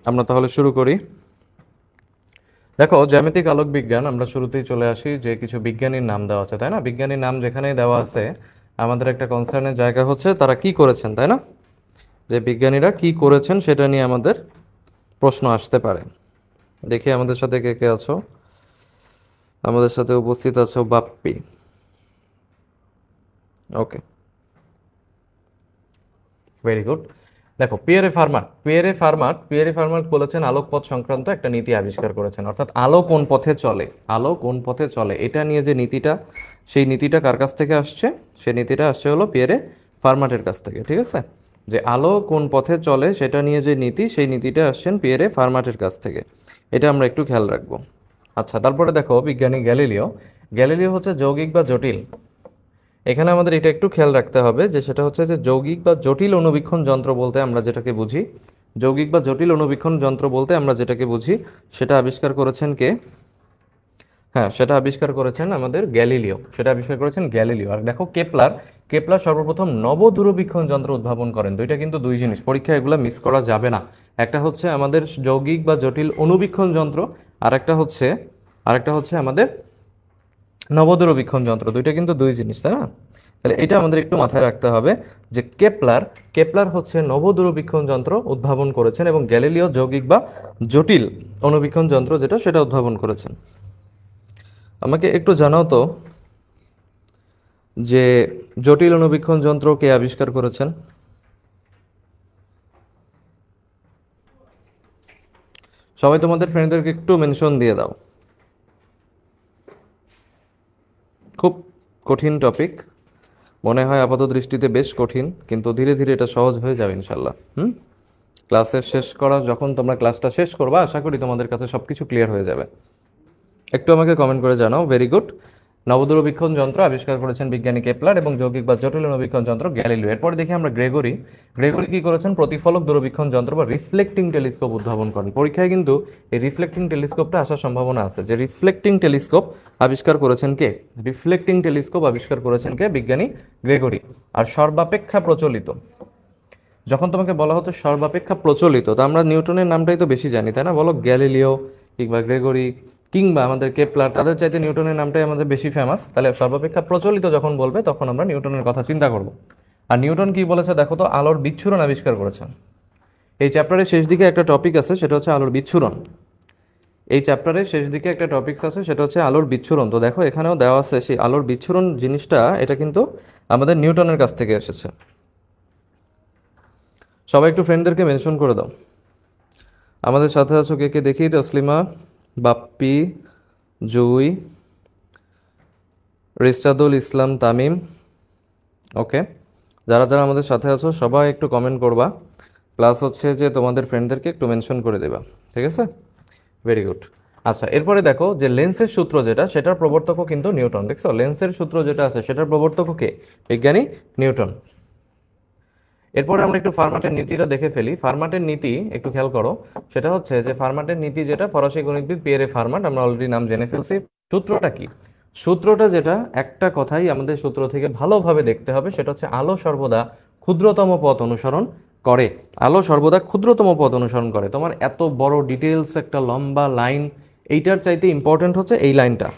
আমরা তাহলে শুরু করি। দেখো, জ্যামিতিক আলোক বিজ্ঞান আমরা শুরুতেই চলে আসি যে কিছু বিজ্ঞানীর নাম দেওয়া আছে, তাই না? বিজ্ঞানীর নাম যেখানেই দেওয়া আছে আমাদের একটা কনসার্নের জায়গা হচ্ছে তারা কি করেছেন, তাই না? যে বিজ্ঞানীরা কি করেছেন সেটা নিয়ে আমাদের প্রশ্ন আসতে পারে। দেখি আমাদের সাথে কে কে আছো। আমাদের সাথে উপস্থিত আছো বাপ্পি। ওকে, ভেরি গুড। দেখো, পিয়েরে ফার্মাট বলেছেন আলোকপথ সংক্রান্ত একটা নীতি আবিষ্কার করেছেন, অর্থাৎ আলো কোন পথে চলে, আলো কোন পথে চলে এটা নিয়ে যে নীতিটা, সেই নীতিটা কার কাছ থেকে আসছে? সেই নীতিটা আসছে হলো পিয়েরে ফার্মাটের কাছ থেকে, ঠিক আছে? যে আলো কোন পথে চলে সেটা নিয়ে যে নীতি, সেই নীতিটা আসছেন পিয়েরে ফার্মাটের কাছ থেকে। এটা আমরা একটু খেয়াল রাখবো। আচ্ছা, তারপরে দেখো বিজ্ঞানী গ্যালিলিও। গ্যালিলিও হচ্ছে যৌগিক বা জটিল। এখানে আমাদের এটা একটু খেয়াল রাখতে হবে যে সেটা হচ্ছে যে যৌগিক বা জটিল অণুবীক্ষণ যন্ত্র বলতে আমরা যেটাকে বুঝি, যৌগিক বা জটিল অণুবীক্ষণ যন্ত্র বলতে আমরা যেটাকে বুঝি, সেটা আবিষ্কার করেছেন কে? হ্যাঁ, সেটা আবিষ্কার করেছেন আমাদের গ্যালিলিও। সেটা আবিষ্কার করেছেন গ্যালিলিও। আর দেখো কেপলার, কেপলার সর্বপ্রথম নবদূরবীক্ষণ যন্ত্র উদ্ভাবন করেন। দুইটা কিন্তু দুই জিনিস, পরীক্ষায় এগুলো মিস করা যাবে না। একটা হচ্ছে আমাদের যৌগিক বা জটিল অণুবীক্ষণ যন্ত্র, আরেকটা হচ্ছে আমাদের নবদূরবীক্ষণ যন্ত্র। দুইটা কিন্তু দুই জিনিস, তাই না? তাহলে এটা আমাদের একটু মাথায় রাখতে হবে যে কেপলার কেপলার হচ্ছে নবদূরবীক্ষণ যন্ত্র উদ্ভাবন করেছেন এবং গ্যালিলিও যৌগিক বা জটিল অণুবীক্ষণ যন্ত্র যেটা সেটা উদ্ভাবন করেছেন। আমাকে একটু জানাও তো যে জটিল অণুবীক্ষণ যন্ত্র কে আবিষ্কার করেছেন? সবাই তোমাদের ফ্রেন্ডদেরকে একটু মেনশন দিয়ে দাও। খুব কঠিন টপিক, মনে হয় আপাত দৃষ্টিতে বেশ কঠিন, কিন্তু ধীরে ধীরে এটা সহজ হয়ে যাবে ইনশাল্লাহ। যখন তোমরা ক্লাসটা শেষ করবা, আশা করি তোমাদের কাছে সবকিছু ক্লিয়ার হয়ে যাবে। একটু আমাকে কমেন্ট করে জানাও। Very good. নবদূরবীক্ষণ যন্ত্র আবিষ্কার করেছেন বিজ্ঞানী কেপলার এবং যৌগিক বা জটিল অণুবীক্ষণ যন্ত্র গ্যালিলিও। এরপরে দেখি আমরা গ্রেগরি। গ্রেগরি কি করেছেন? প্রতিফলক দূরবীক্ষণ যন্ত্র বা রিফ্লেক্টিং টেলিস্কোপ উদ্ভাবন করেন। পরীক্ষায় কিন্তু এই রিফ্লেক্টিং টেলিস্কোপটা আসার সম্ভাবনা আছে। যে রিফ্লেক্টিং টেলিস্কোপ আবিষ্কার করেছেন কে? রিফ্লেক্টিং টেলিস্কোপ আবিষ্কার করেছেন কে? বিজ্ঞানী গ্রেগরি। আর সর্বাপেক্ষা প্রচলিত, যখন তোমাকে বলা হচ্ছে সর্বাপেক্ষা প্রচলিত, তো আমরা নিউটনের নামটাই তো বেশি জানি, তাই না? বলো গ্যালিলিও কিংবা গ্রেগরি কিংবা আমাদের কেপলার, তাদের চাইতে নিউটনের নামটাই আমাদের বেশি ফেমাস। তাহলে সর্বাপেক্ষা প্রচলিত যখন বলবে তখন আমরা নিউটনের কথা চিন্তা করব। আর নিউটন কি বলেছে দেখো তো? আলোর বিচ্ছুরণ আবিষ্কার করেছেন। এই চ্যাপ্টারের শেষ দিকে একটা টপিক আছে, সেটা হচ্ছে আলোর বিচ্ছুরণ। এই চ্যাপ্টারের শেষ দিকে একটা টপিকস আছে, সেটা হচ্ছে আলোর বিচ্ছুরণ। তো দেখো এখানেও দেওয়া আছে সেই আলোর বিচ্ছুরণ জিনিসটা, এটা কিন্তু আমাদের নিউটনের কাছ থেকে এসেছে। সবাই একটু ফ্রেন্ডদেরকে মেনশন করে দাও। আমাদের সাথে আছো কে কে দেখি? তসলিমা, বাপ্পি, জুই, রিস্তাদুল ইসলাম, তামিম। ওকে, যারা যারা আমাদের সাথে আছো সবাই একটু কমেন্ট করবা, প্লাস হচ্ছে যে তোমাদের ফ্রেন্ডদেরকে একটু মেনশন করে দেবা, ঠিক আছে? Very good. আচ্ছা, এরপরে দেখো যে লেন্সের সূত্র যেটা, সেটার প্রবর্তকও কিন্তু নিউটন। দেখছো, লেন্সের সূত্র যেটা আছে সেটার প্রবর্তকও কে? বিজ্ঞানী নিউটন। এরপরে আমরা একটু ফার্মাটের নীতিটা দেখে ফেলি। ফার্মাটের নীতি একটু খেয়াল করো। সেটা হচ্ছে যে ফার্মাটের নীতি যেটা, ফরাসি গণিতবিদ পিয়েরে ফার্মাট, আমরা অলরেডি নাম জেনে ফেলছি। সূত্রটা কি? সূত্রটা যেটা, একটা কথাই আমাদের সূত্র থেকে ভালোভাবে দেখতে হবে, সেটা হচ্ছে আলো সর্বদা ক্ষুদ্রতম পথ অনুসরণ করে। আলো সর্বদা ক্ষুদ্রতম পথ অনুসরণ করে। তোমার এত বড় ডিটেলস একটা লম্বা লাইন, এইটার চাইতে ইম্পর্টেন্ট হচ্ছে এই লাইনটা,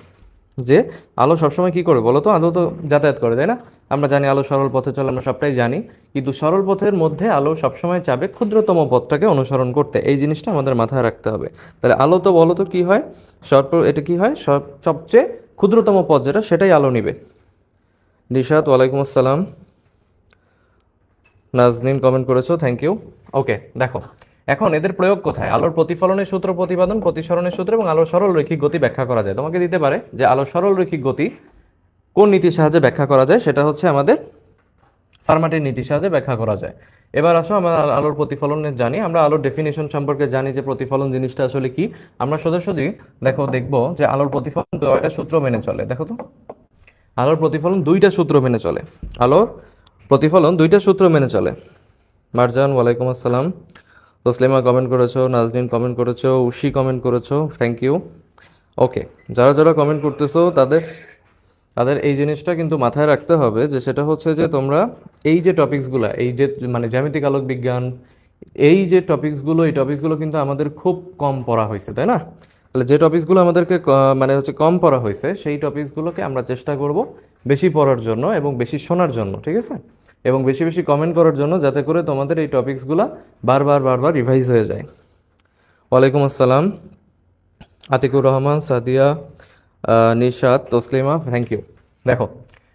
যে আলো সবসময় কি করে বলো তো? আলো তো যাতায়াত করে, তাই না? আমরা জানি আলো সরল পথে চলে, আমরা সবটাই জানি, কিন্তু সরল পথের মধ্যে আলো সবসময় চাবে ক্ষুদ্রতম পথটাকে অনুসরণ করতে। এই জিনিসটা আমাদের মাথায় রাখতে হবে। তাহলে আলো তো বলো তো কি হয়? এটা কি হয়? সবচেয়ে ক্ষুদ্রতম পথ যেটা, সেটাই আলো নিবে। নিশাত, ওয়ালাইকুম আসসালাম। নাজনীন কমেন্ট করেছো, থ্যাংক ইউ। ওকে, দেখো এখন এদের প্রয়োগ কোথায়? আলোর প্রতিফলনের সূত্র প্রতিপাদন, প্রতিসরণের সূত্র এবং আলোর সরল রৈখিক গতি ব্যাখ্যা করা যায়। তোমাকে দিতে পারে যে আলোর সরল রৈখিক গতি কোন নীতির সাহায্যে ব্যাখ্যা করা যায়, সেটা হচ্ছে আমাদের ফার্মাটের নীতির সাহায্যে ব্যাখ্যা করা যায়। এবার আসো আমরা আলোর প্রতিফলনের জানি, আমরা আলোর ডেফিনেশন সম্পর্কে জানি যে প্রতিফলন জিনিসটা আসলে কি। আমরা সোজাসুজি দেখবো যে আলোর প্রতিফলন দুইটা সূত্র মেনে চলে। দেখো তো, আলোর প্রতিফলন দুইটা সূত্র মেনে চলে। আলোর প্রতিফলন দুইটা সূত্র মেনে চলে। মারজান, ওয়ালাইকুম আসসালাম। তসলিমা কমেন্ট করেছো, নাজনীন কমেন্ট করেছো, উশি কমেন্ট করেছো, থ্যাংক ইউ। ওকে, যারা যারা কমেন্ট করতেছো তাদের তাদের এই জিনিসটা কিন্তু মাথায় রাখতে হবে, যে সেটা হচ্ছে যে তোমরা এই যে টপিকসগুলো, এই যে মানে জ্যামিতিক আলোক বিজ্ঞান এই যে টপিকসগুলো, এই টপিকসগুলো কিন্তু আমাদের খুব কম পড়া হয়েছে, তাই না? তাহলে যে টপিকসগুলো আমাদেরকে মানে হচ্ছে কম পড়া হয়েছে, সেই টপিকসগুলোকে আমরা চেষ্টা করব বেশি পড়ার জন্য এবং বেশি শোনার জন্য, ঠিক আছে? এবং বেশি বেশি কমেন্ট করার জন্য, যাতে করে তোমাদের এই টপিকসগুলো বারবার বারবার রিভাইজ হয়ে যায়। ওয়ালাইকুম আসসালাম, আতিকুর রহমান, সাদিয়া, নিশাত, তসলিমা, থ্যাংক ইউ। দেখো,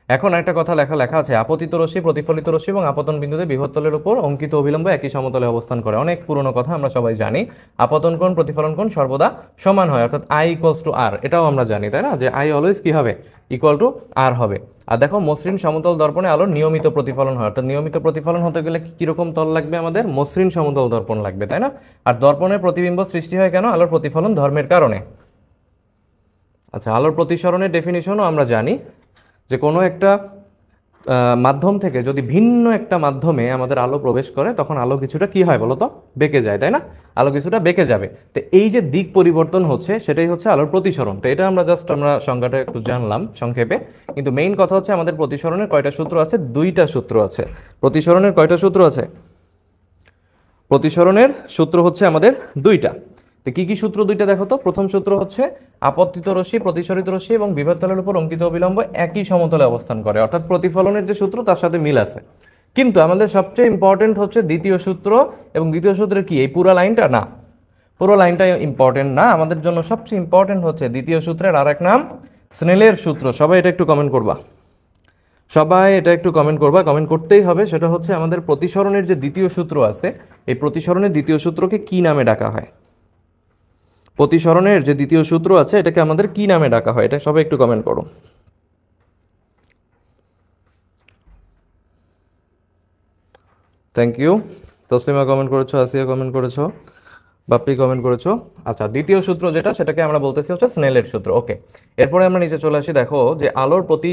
এখন একটা কথা লেখা লেখা আছে, আপতিত রশ্মি, প্রতিফলিত রশ্মি এবং আপতন বিন্দুতে বিভবতলের উপর অঙ্কিত অভিলম্ব একই সমতলে অবস্থান করে। অনেক পুরনো কথা, আমরা সবাই জানি। আপতন কোণ প্রতিফলন কোণ সর্বদা সমান হয়, অর্থাৎ আই ইকুয়ালস টু আর, এটাও আমরা জানি, তাই না? যে আই অলওয়েজ কি হবে, ইকুয়াল টু আর হবে। আর দেখো, মসৃণ সমতল দর্পণে আলোর নিয়মিত প্রতিফলন হয়, অর্থাৎ নিয়মিত প্রতিফলন হতে গেলে কিরকম তল লাগবে আমাদের? মসৃণ সমতল দর্পণ লাগবে, তাই না? আর দর্পণের প্রতিবিম্ব সৃষ্টি হয় কেন? আলোর প্রতিফলন ধর্মের কারণে। আচ্ছা, আলোর প্রতিসরণের ডেফিনিশনও আমরা জানি, যে কোনো একটা মাধ্যম থেকে যদি ভিন্ন একটা মাধ্যমে আমাদের আলো প্রবেশ করে, তখন আলো কিছুটা কি হয় বলো তো? বেঁকে যায়, তাই না? আলো কিছুটা বেঁকে যাবে। তো এই যে দিক পরিবর্তন হচ্ছে, সেটাই হচ্ছে আলোর প্রতিসরণ। তো এটা আমরা সংজ্ঞাটা একটু জানলাম সংক্ষেপে, কিন্তু মেইন কথা হচ্ছে আমাদের প্রতিসরণের কয়টা সূত্র আছে? দুইটা সূত্র আছে। প্রতিসরণের কয়টা সূত্র আছে? প্রতিসরণের সূত্র হচ্ছে আমাদের দুইটা। তো কি কি সূত্র দুইটা দেখো তো। প্রথম সূত্র হচ্ছে, আপতিত রশ্মি, প্রতিসরিত রশ্মি এবং বিভবতলের উপর অঙ্কিত অবিলম্ব একই সমতলে অবস্থান করে, অর্থাৎ প্রতিফলনের যে সূত্র তার সাথে মিল আছে। কিন্তু আমাদের সবচেয়ে ইম্পর্টেন্ট হচ্ছে দ্বিতীয় সূত্র, এবং দ্বিতীয় সূত্রের কি এই পুরো লাইনটা না, পুরো লাইনটা ইম্পর্টেন্ট না। আমাদের জন্য সবচেয়ে ইম্পর্টেন্ট হচ্ছে দ্বিতীয় সূত্রের আরেক নাম স্নেলের সূত্র। সবাই এটা একটু কমেন্ট করবা, সবাই এটা একটু কমেন্ট করবা, কমেন্ট করতেই হবে। সেটা হচ্ছে আমাদের প্রতিসরণের যে দ্বিতীয় সূত্র আছে, এই প্রতিসরণের দ্বিতীয় সূত্রকে কি নামে ডাকা হয়? প্রতিসরণের যে দ্বিতীয় সূত্র আছে, এটাকে আমাদের কি নামে ডাকা হয়? এটা সবাই একটু কমেন্ট করো। Thank you. তসলিমা কমেন্ট করেছো, আসিয়া কমেন্ট করেছো, বাপ্পি কমেন্ট করেছো। আচ্ছা, দ্বিতীয় সূত্র যেটা, সেটাকে আমরা বলতেছি হচ্ছে স্নেলের সূত্র। ওকে, এরপরে আমরা নিচে চলে আসি। দেখো, যে আলোর প্রতি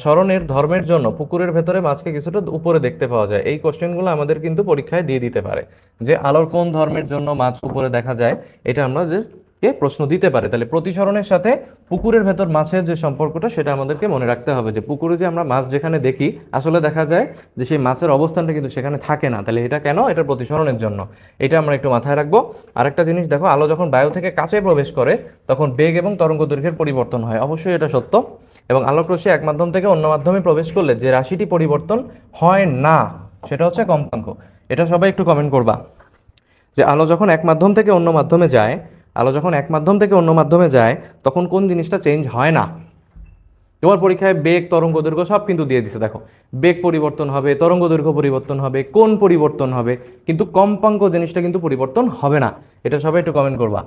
সরণের ধর্মের জন্য পুকুরের ভেতরে মাছকে কিছুটা উপরে দেখতে পাওয়া যায়। এই কোশ্চেনগুলো আমাদের কিন্তু পরীক্ষায় দিয়ে দিতে পারে, যে আলোর কোন ধর্মের জন্য মাছ উপরে দেখা যায়, এটা আমরা যে কে প্রশ্ন দিতে পারে। তাহলে প্রতিসরণের সাথে পুকুরের ভেতর মাছের যে সম্পর্কটা, সেটা আমাদেরকে মনে রাখতে হবে, যে পুকুরে যে আমরা মাছ যেখানে দেখি, আসলে দেখা যায় যে সেই মাছের অবস্থানটা কিন্তু সেখানে থাকে না। তাহলে এটা কেন? এটা প্রতিসরণের জন্য। এটা আমরা একটু মাথায় রাখবো। আরেকটা জিনিস দেখো, আলো যখন বায়ু থেকে কাছে প্রবেশ করে, তখন বেগ এবং তরঙ্গ দৈর্ঘ্যের পরিবর্তন হয়। অবশ্যই এটা সত্য। এবং আলোক রশ্মি এক মাধ্যম থেকে অন্য মাধ্যমে প্রবেশ করলে যে রাশিটি পরিবর্তন হয় না, সেটা হচ্ছে কম্পাঙ্ক। এটা সবাই একটু কমেন্ট করবা, যে আলো যখন এক মাধ্যম থেকে অন্য মাধ্যমে যায়, আলো যখন এক মাধ্যম থেকে অন্য মাধ্যমে যায়, তখন কোন জিনিসটা চেঞ্জ হয় না? তোমার পরীক্ষায় বেগ, তরঙ্গ দৈর্ঘ্য সব কিন্তু দিয়ে দিছে। দেখো, বেগ পরিবর্তন হবে, তরঙ্গ দৈর্ঘ্য পরিবর্তন হবে, কোণ পরিবর্তন হবে, কিন্তু কম্পাঙ্ক জিনিসটা কিন্তু পরিবর্তন হবে না। এটা সবাই একটু কমেন্ট করবা,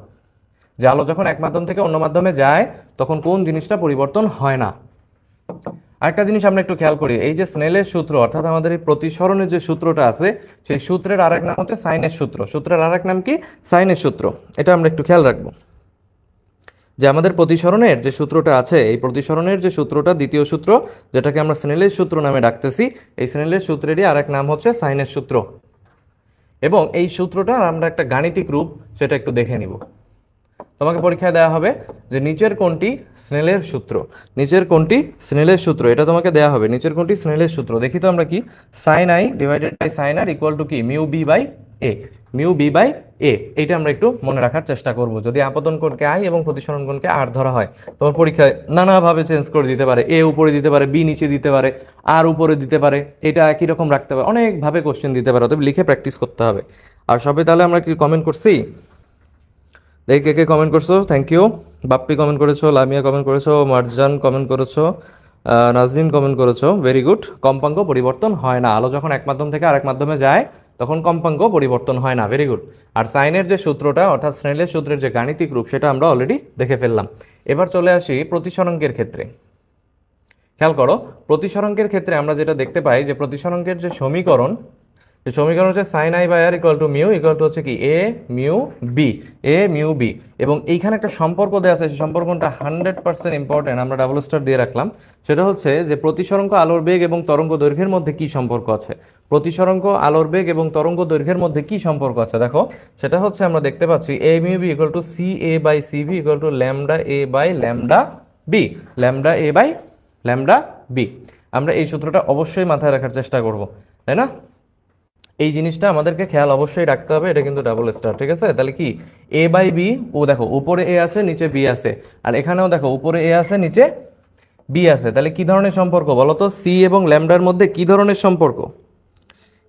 যে আলো যখন এক মাধ্যম থেকে অন্য মাধ্যমে যায়, তখন কোন জিনিসটা পরিবর্তন হয় না। আরেকটা জিনিস আমরা একটু খেয়াল করি, এই যে স্নেলের সূত্র, অর্থাৎ আমাদের এই প্রতিসরণের যে সূত্রটা আছে, সেই সূত্রের আরেক নাম হচ্ছে সাইনের সূত্র। সূত্রের আরেক নাম কি? সাইনের সূত্র। এটা আমরা একটু খেয়াল রাখবো, যে আমাদের প্রতিসরণের যে সূত্রটা আছে, এই প্রতিসরণের যে সূত্রটা, দ্বিতীয় সূত্র, যেটাকে আমরা স্নেলের সূত্র নামে ডাকতেছি, এই স্নেলের সূত্রেরই আরেক নাম হচ্ছে সাইনের সূত্র। এবং এই সূত্রটার আমরা একটা গাণিতিক রূপ, সেটা একটু দেখে নিব। তোমাকে পরীক্ষায় দেওয়া হবে যে নিচের কোনটি স্নেলের সূত্র, নিচের কোনটি স্নেলের সূত্র, এটা তোমাকে দেওয়া হবে। নিচের কোনটি স্নেলের সূত্র? দেখি তো আমরা কি, sine I divided by sine R equal to কি, mu B by A, mu B by A. এইটা আমরা একটু মনে রাখার চেষ্টা করব। যদি আপতন কোণকে আই এবং প্রতিসরণ কোণকে আর ধরা হয়, তোমার পরীক্ষায় নানাভাবে চেঞ্জ করে দিতে পারে। এ উপরে দিতে পারে, বি নিচে দিতে পারে, আর উপরে দিতে পারে, এটা একই রকম রাখতে পারে, অনেকভাবে কোশ্চেন দিতে পারে। অতএব লিখে প্র্যাকটিস করতে হবে। আর সবাই তাহলে আমরা কি কমেন্ট করছি? দেখি কে কে কমেন্ট করছো, থ্যাংক ইউ। বাপ্পি কমেন্ট করেছো, লামিয়া কমেন্ট করেছো, মারজান কমেন্ট করেছো, নাজরিন কমেন্ট করেছো, ভেরি গুড। কম্পাঙ্ক পরিবর্তন হয় না। আলো যখন এক মাধ্যম থেকে আরেক মাধ্যমে যায়, তখন কম্পাঙ্ক পরিবর্তন হয় না, ভেরি গুড। আর সাইনের যে সূত্রটা, অর্থাৎ স্নেলের সূত্রের যে গাণিতিক রূপ, সেটা আমরা অলরেডি দেখে ফেললাম। এবার চলে আসি প্রতিসরাঙ্কের ক্ষেত্রে। খেয়াল করো, প্রতিসরাঙ্কের ক্ষেত্রে আমরা যেটা দেখতে পাই, যে প্রতিসরাঙ্কের যে সমীকরণ, এই সমীকরণ হচ্ছে sine I by R equal to mu, equal to হচ্ছে কি A mu B, A mu B. এবং এইখানে একটা সম্পর্ক দেওয়া আছে, সেই সম্পর্কটা 100% ইম্পর্টেন্ট, আমরা ডাবল স্টার দিয়ে রাখলাম। সেটা হচ্ছে যে প্রতিসরাঙ্ক আলোর বেগ এবং তরঙ্গ দৈর্ঘ্যের মধ্যে কি সম্পর্ক আছে। প্রতিসরাঙ্ক আলোর বেগ এবং তরঙ্গ দৈর্ঘ্যের মধ্যে কি সম্পর্ক আছে, দেখো সেটা হচ্ছে আমরা দেখতে পাচ্ছি A mu B equal to C A by C B equal to lambda A by lambda B, lambda A by lambda B. আমরা এই সূত্রটা অবশ্যই মাথায় রাখার চেষ্টা করব, তাই না? এই জিনিসটা আমাদেরকে খেয়াল অবশ্যই রাখতে হবে, এটা কিন্তু ডাবল স্টার, ঠিক আছে? তাহলে কি এ বাই বি, ও দেখো উপরে এ আছে নিচে বি আছে, আর এখানেও দেখো উপরে এ আছে নিচে বি আছে, তাহলে কি ধরনের সম্পর্ক বলো তো? সি এবং ল্যামডার মধ্যে কি ধরনের সম্পর্ক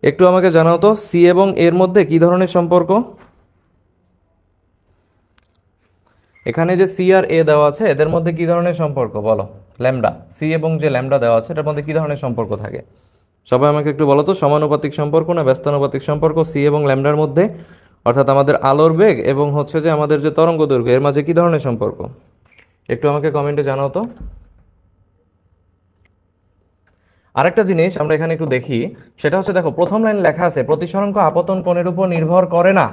একটু আমাকে জানাও তো, সি এবং এর মধ্যে কি ধরনের সম্পর্ক? এখানে যে সি আর এ দেওয়া আছে এদের মধ্যে কি ধরনের সম্পর্ক বলো? ল্যামডা, সি এবং যে ল্যামডা দেওয়া আছে এটার মধ্যে কি ধরনের সম্পর্ক থাকে? সবাই আমাকে একটু বলো তো, সমানুপাতিক সম্পর্ক না ব্যস্তানুপাতিক সম্পর্ক সি এবং ল্যামডার মধ্যে? অর্থাৎ আমাদের আলোর বেগ এবং হচ্ছে যে আমাদের যে তরঙ্গ দৈর্ঘ্য এর মাঝে কি ধরনের সম্পর্ক? একটু আমাকে কমেন্টে জানাও তো। আরেকটা জিনিস আমরা এখানে একটু দেখি, সেটা হচ্ছে দেখো প্রথম লাইন লেখা আছে প্রতিসরাঙ্ক আপতন কোণের উপর নির্ভর করে না,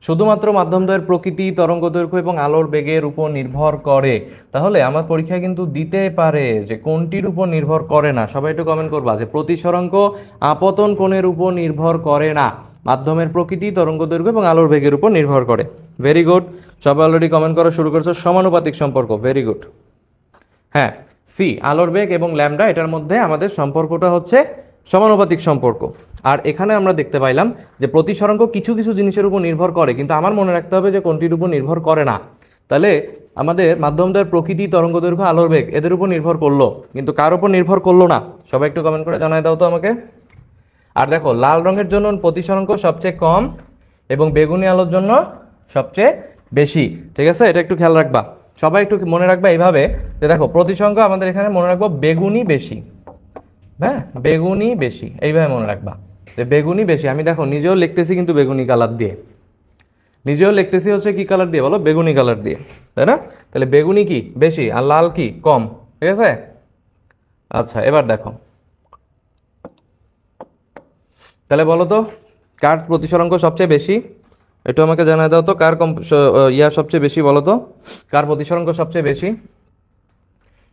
শুধুমাত্র মাধ্যমদ্বয়ের প্রকৃতি, তরঙ্গ দৈর্ঘ্য এবং আলোর বেগের উপর নির্ভর করে। তাহলে আমার পরীক্ষায় কিন্তু দিতে পারে যে কোনটির উপর নির্ভর করে না। সবাই একটু কমেন্ট করবা যে প্রতিসরাঙ্ক আপতন কোণের উপর নির্ভর করে না, মাধ্যমের প্রকৃতি, তরঙ্গ দৈর্ঘ্য এবং আলোর বেগের উপর নির্ভর করে। ভেরি গুড, সবাই অলরেডি কমেন্ট করা শুরু করেছো। সমানুপাতিক সম্পর্ক, ভেরি গুড। হ্যাঁ, সি আলোর বেগ এবং ল্যামডা এটার মধ্যে আমাদের সম্পর্কটা হচ্ছে সমানুপাতিক সম্পর্ক। আর এখানে আমরা দেখতে পাইলাম যে প্রতিসরাঙ্ক কিছু কিছু জিনিসের উপর নির্ভর করে, কিন্তু আমার মনে রাখতে হবে যে কোনটির উপর নির্ভর করে না। তাহলে আমাদের মাধ্যমদ্বয়ের প্রকৃতি, তরঙ্গ দৈর্ঘ্য, আলোর বেগ এদের উপর নির্ভর করলো, কিন্তু কার উপর নির্ভর করলো না? সবাই একটু কমেন্ট করে জানাই দাও তো আমাকে। আর দেখো লাল রঙের জন্য প্রতিসরাঙ্ক সবচেয়ে কম এবং বেগুনি আলোর জন্য সবচেয়ে বেশি, ঠিক আছে? এটা একটু খেয়াল রাখবা, সবাই একটু মনে রাখবা এইভাবে যে দেখো প্রতিসরাঙ্ক আমাদের এখানে মনে রাখবো বেগুনি বেশি, হ্যাঁ বেগুনি বেশি, এইভাবে মনে রাখবা যে বেগুনি বেশি। আমি দেখো নিজেও লিখতেছি কিন্তু বেগুনি কালার দিয়ে, নিজেও লিখতেছি হচ্ছে কি কালার দিয়ে বলো? বেগুনি কালার দিয়ে, তাই না? তাহলে বেগুনি কি বেশি আর লাল কি কম, ঠিক আছে? আচ্ছা এবার দেখো, তাহলে বলো তো কার প্রতিসরাঙ্ক সবচেয়ে বেশি? একটু আমাকে জানাই দাও তো, কার সবচেয়ে বেশি বলো তো, কার প্রতিসরাঙ্ক সবচেয়ে বেশি?